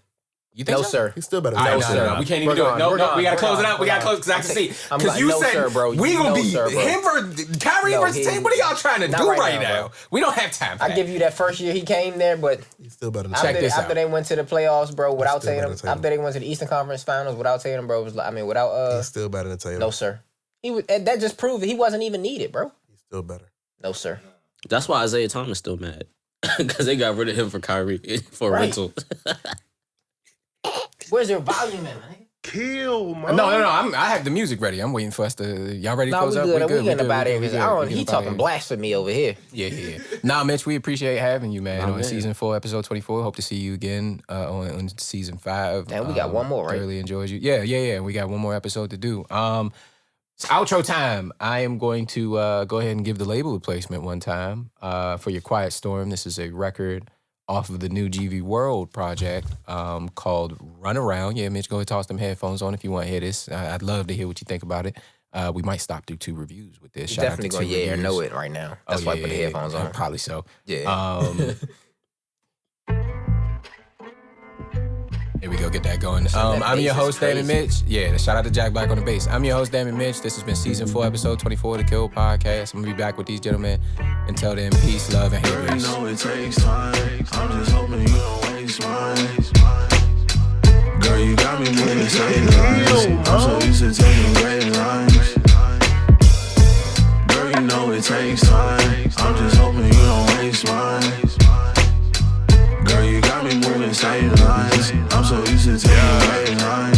You think No, so? sir. He's still better All than right, Tatum. no. We can't even We're do it. gone, No, we're no, gone, we gotta we're close it gone, out. We we're gotta gone. close because I can see. I'm Because like, you no, said sir, bro. we gonna No, be sir, bro. him for Kyrie No, versus he- Tatum. What are y'all trying to Not do right right now, now? bro. We don't have time for I that. give you that first year he came there, but He's still better than Check Tatum. this after out. they went to the playoffs, bro, without Still better Tatum, than Tatum. after they went to the Eastern Conference Finals without Tatum, bro, it was like, I mean, without He's still better than Tatum. no sir. He was, that just proved that he wasn't even needed, bro. He's still better. No sir. That's why Isaiah Thomas still mad because they got rid of him for Kyrie for a Right. rental. Where's your volume at, man? Kill, man. No. I have the music ready. I'm waiting for us to. Y'all ready to No, close we up? good. We getting about we it. good, Because we I don't. good. He We talking about it. blasphemy over here. Yeah. Nah, Mitch, we appreciate having you, man, Oh, on man. season 4, episode 24. Hope to see you again on season 5. Damn, we got one more, right? Thoroughly enjoyed you. Yeah. We got one more episode to do. It's outro time. I am going to go ahead and give the label replacement one time for your Quiet Storm. This is a record off of the new GV World project called Runaroundd. Yeah, Mitch, go ahead and toss them headphones on if you want to hear this. I'd love to hear what you think about it. We might stop through 2 reviews with this. Shout out to Definitely 2 gonna reviews. know it right now. That's why I put the headphones on. Probably so. Yeah. Here we go, get that going. that I'm your bass is host, Damon crazy. Mitch. Yeah, shout out to Jack Black on the bass. I'm your host, Damon Mitch. This has been season 4, episode 24 of the Kill Podcast. I'm gonna be back with these gentlemen. Until then, peace, love, and hate. Peace. know it takes time. I'm just hoping you don't waste mine. Girl, you got me moving straight lines. I'm so used to taking great lines. Girl, you know it takes time. I'm just hoping you don't waste mine. Girl, you got me moving straight lines. I'm so used to taking great lines.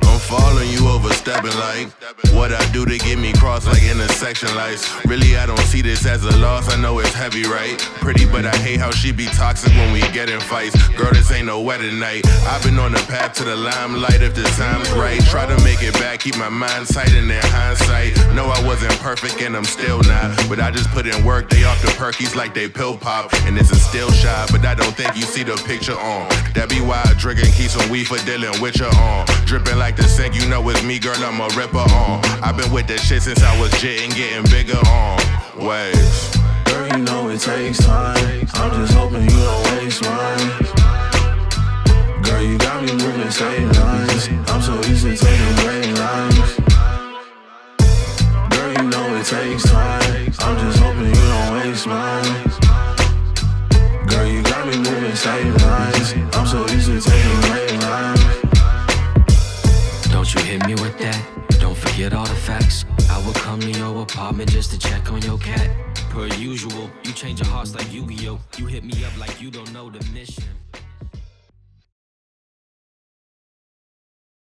I'm following you overstepping like what I do to get me crossed like intersection lights. Really, I don't see this as a loss. I know it's heavy, right? Pretty, but I hate how she be toxic when we get in fights. Girl, this ain't no wedding night. I've been on the path to the limelight if the time's right. Try to make it back, keep my mind tight and in hindsight. No, I wasn't perfect and I'm still not. But I just put in work, they off the perkies like they pill pop. And this is still shy, but I don't think you see the picture on. That be why I drink and keep some weed for dealing with your arm. Dripping like the sink, you know it's me, girl, I'm a ripper on. I've been with that shit since I was jitting, getting bigger on waves. Girl, you know it takes time. I'm just hoping you don't waste mine. Girl, you got me moving straight lines. I'm so used to taking great lines. Girl, you know it takes time. I'm just hoping you don't waste mine. Girl, you got me moving straight lines. I'm so used to taking great lines. Don't you hit me with that? Don't forget all the facts. I will come to your apartment just to check on your cat. Per usual, you change your hearts like Yu-Gi-Oh. You hit me up like you don't know the mission.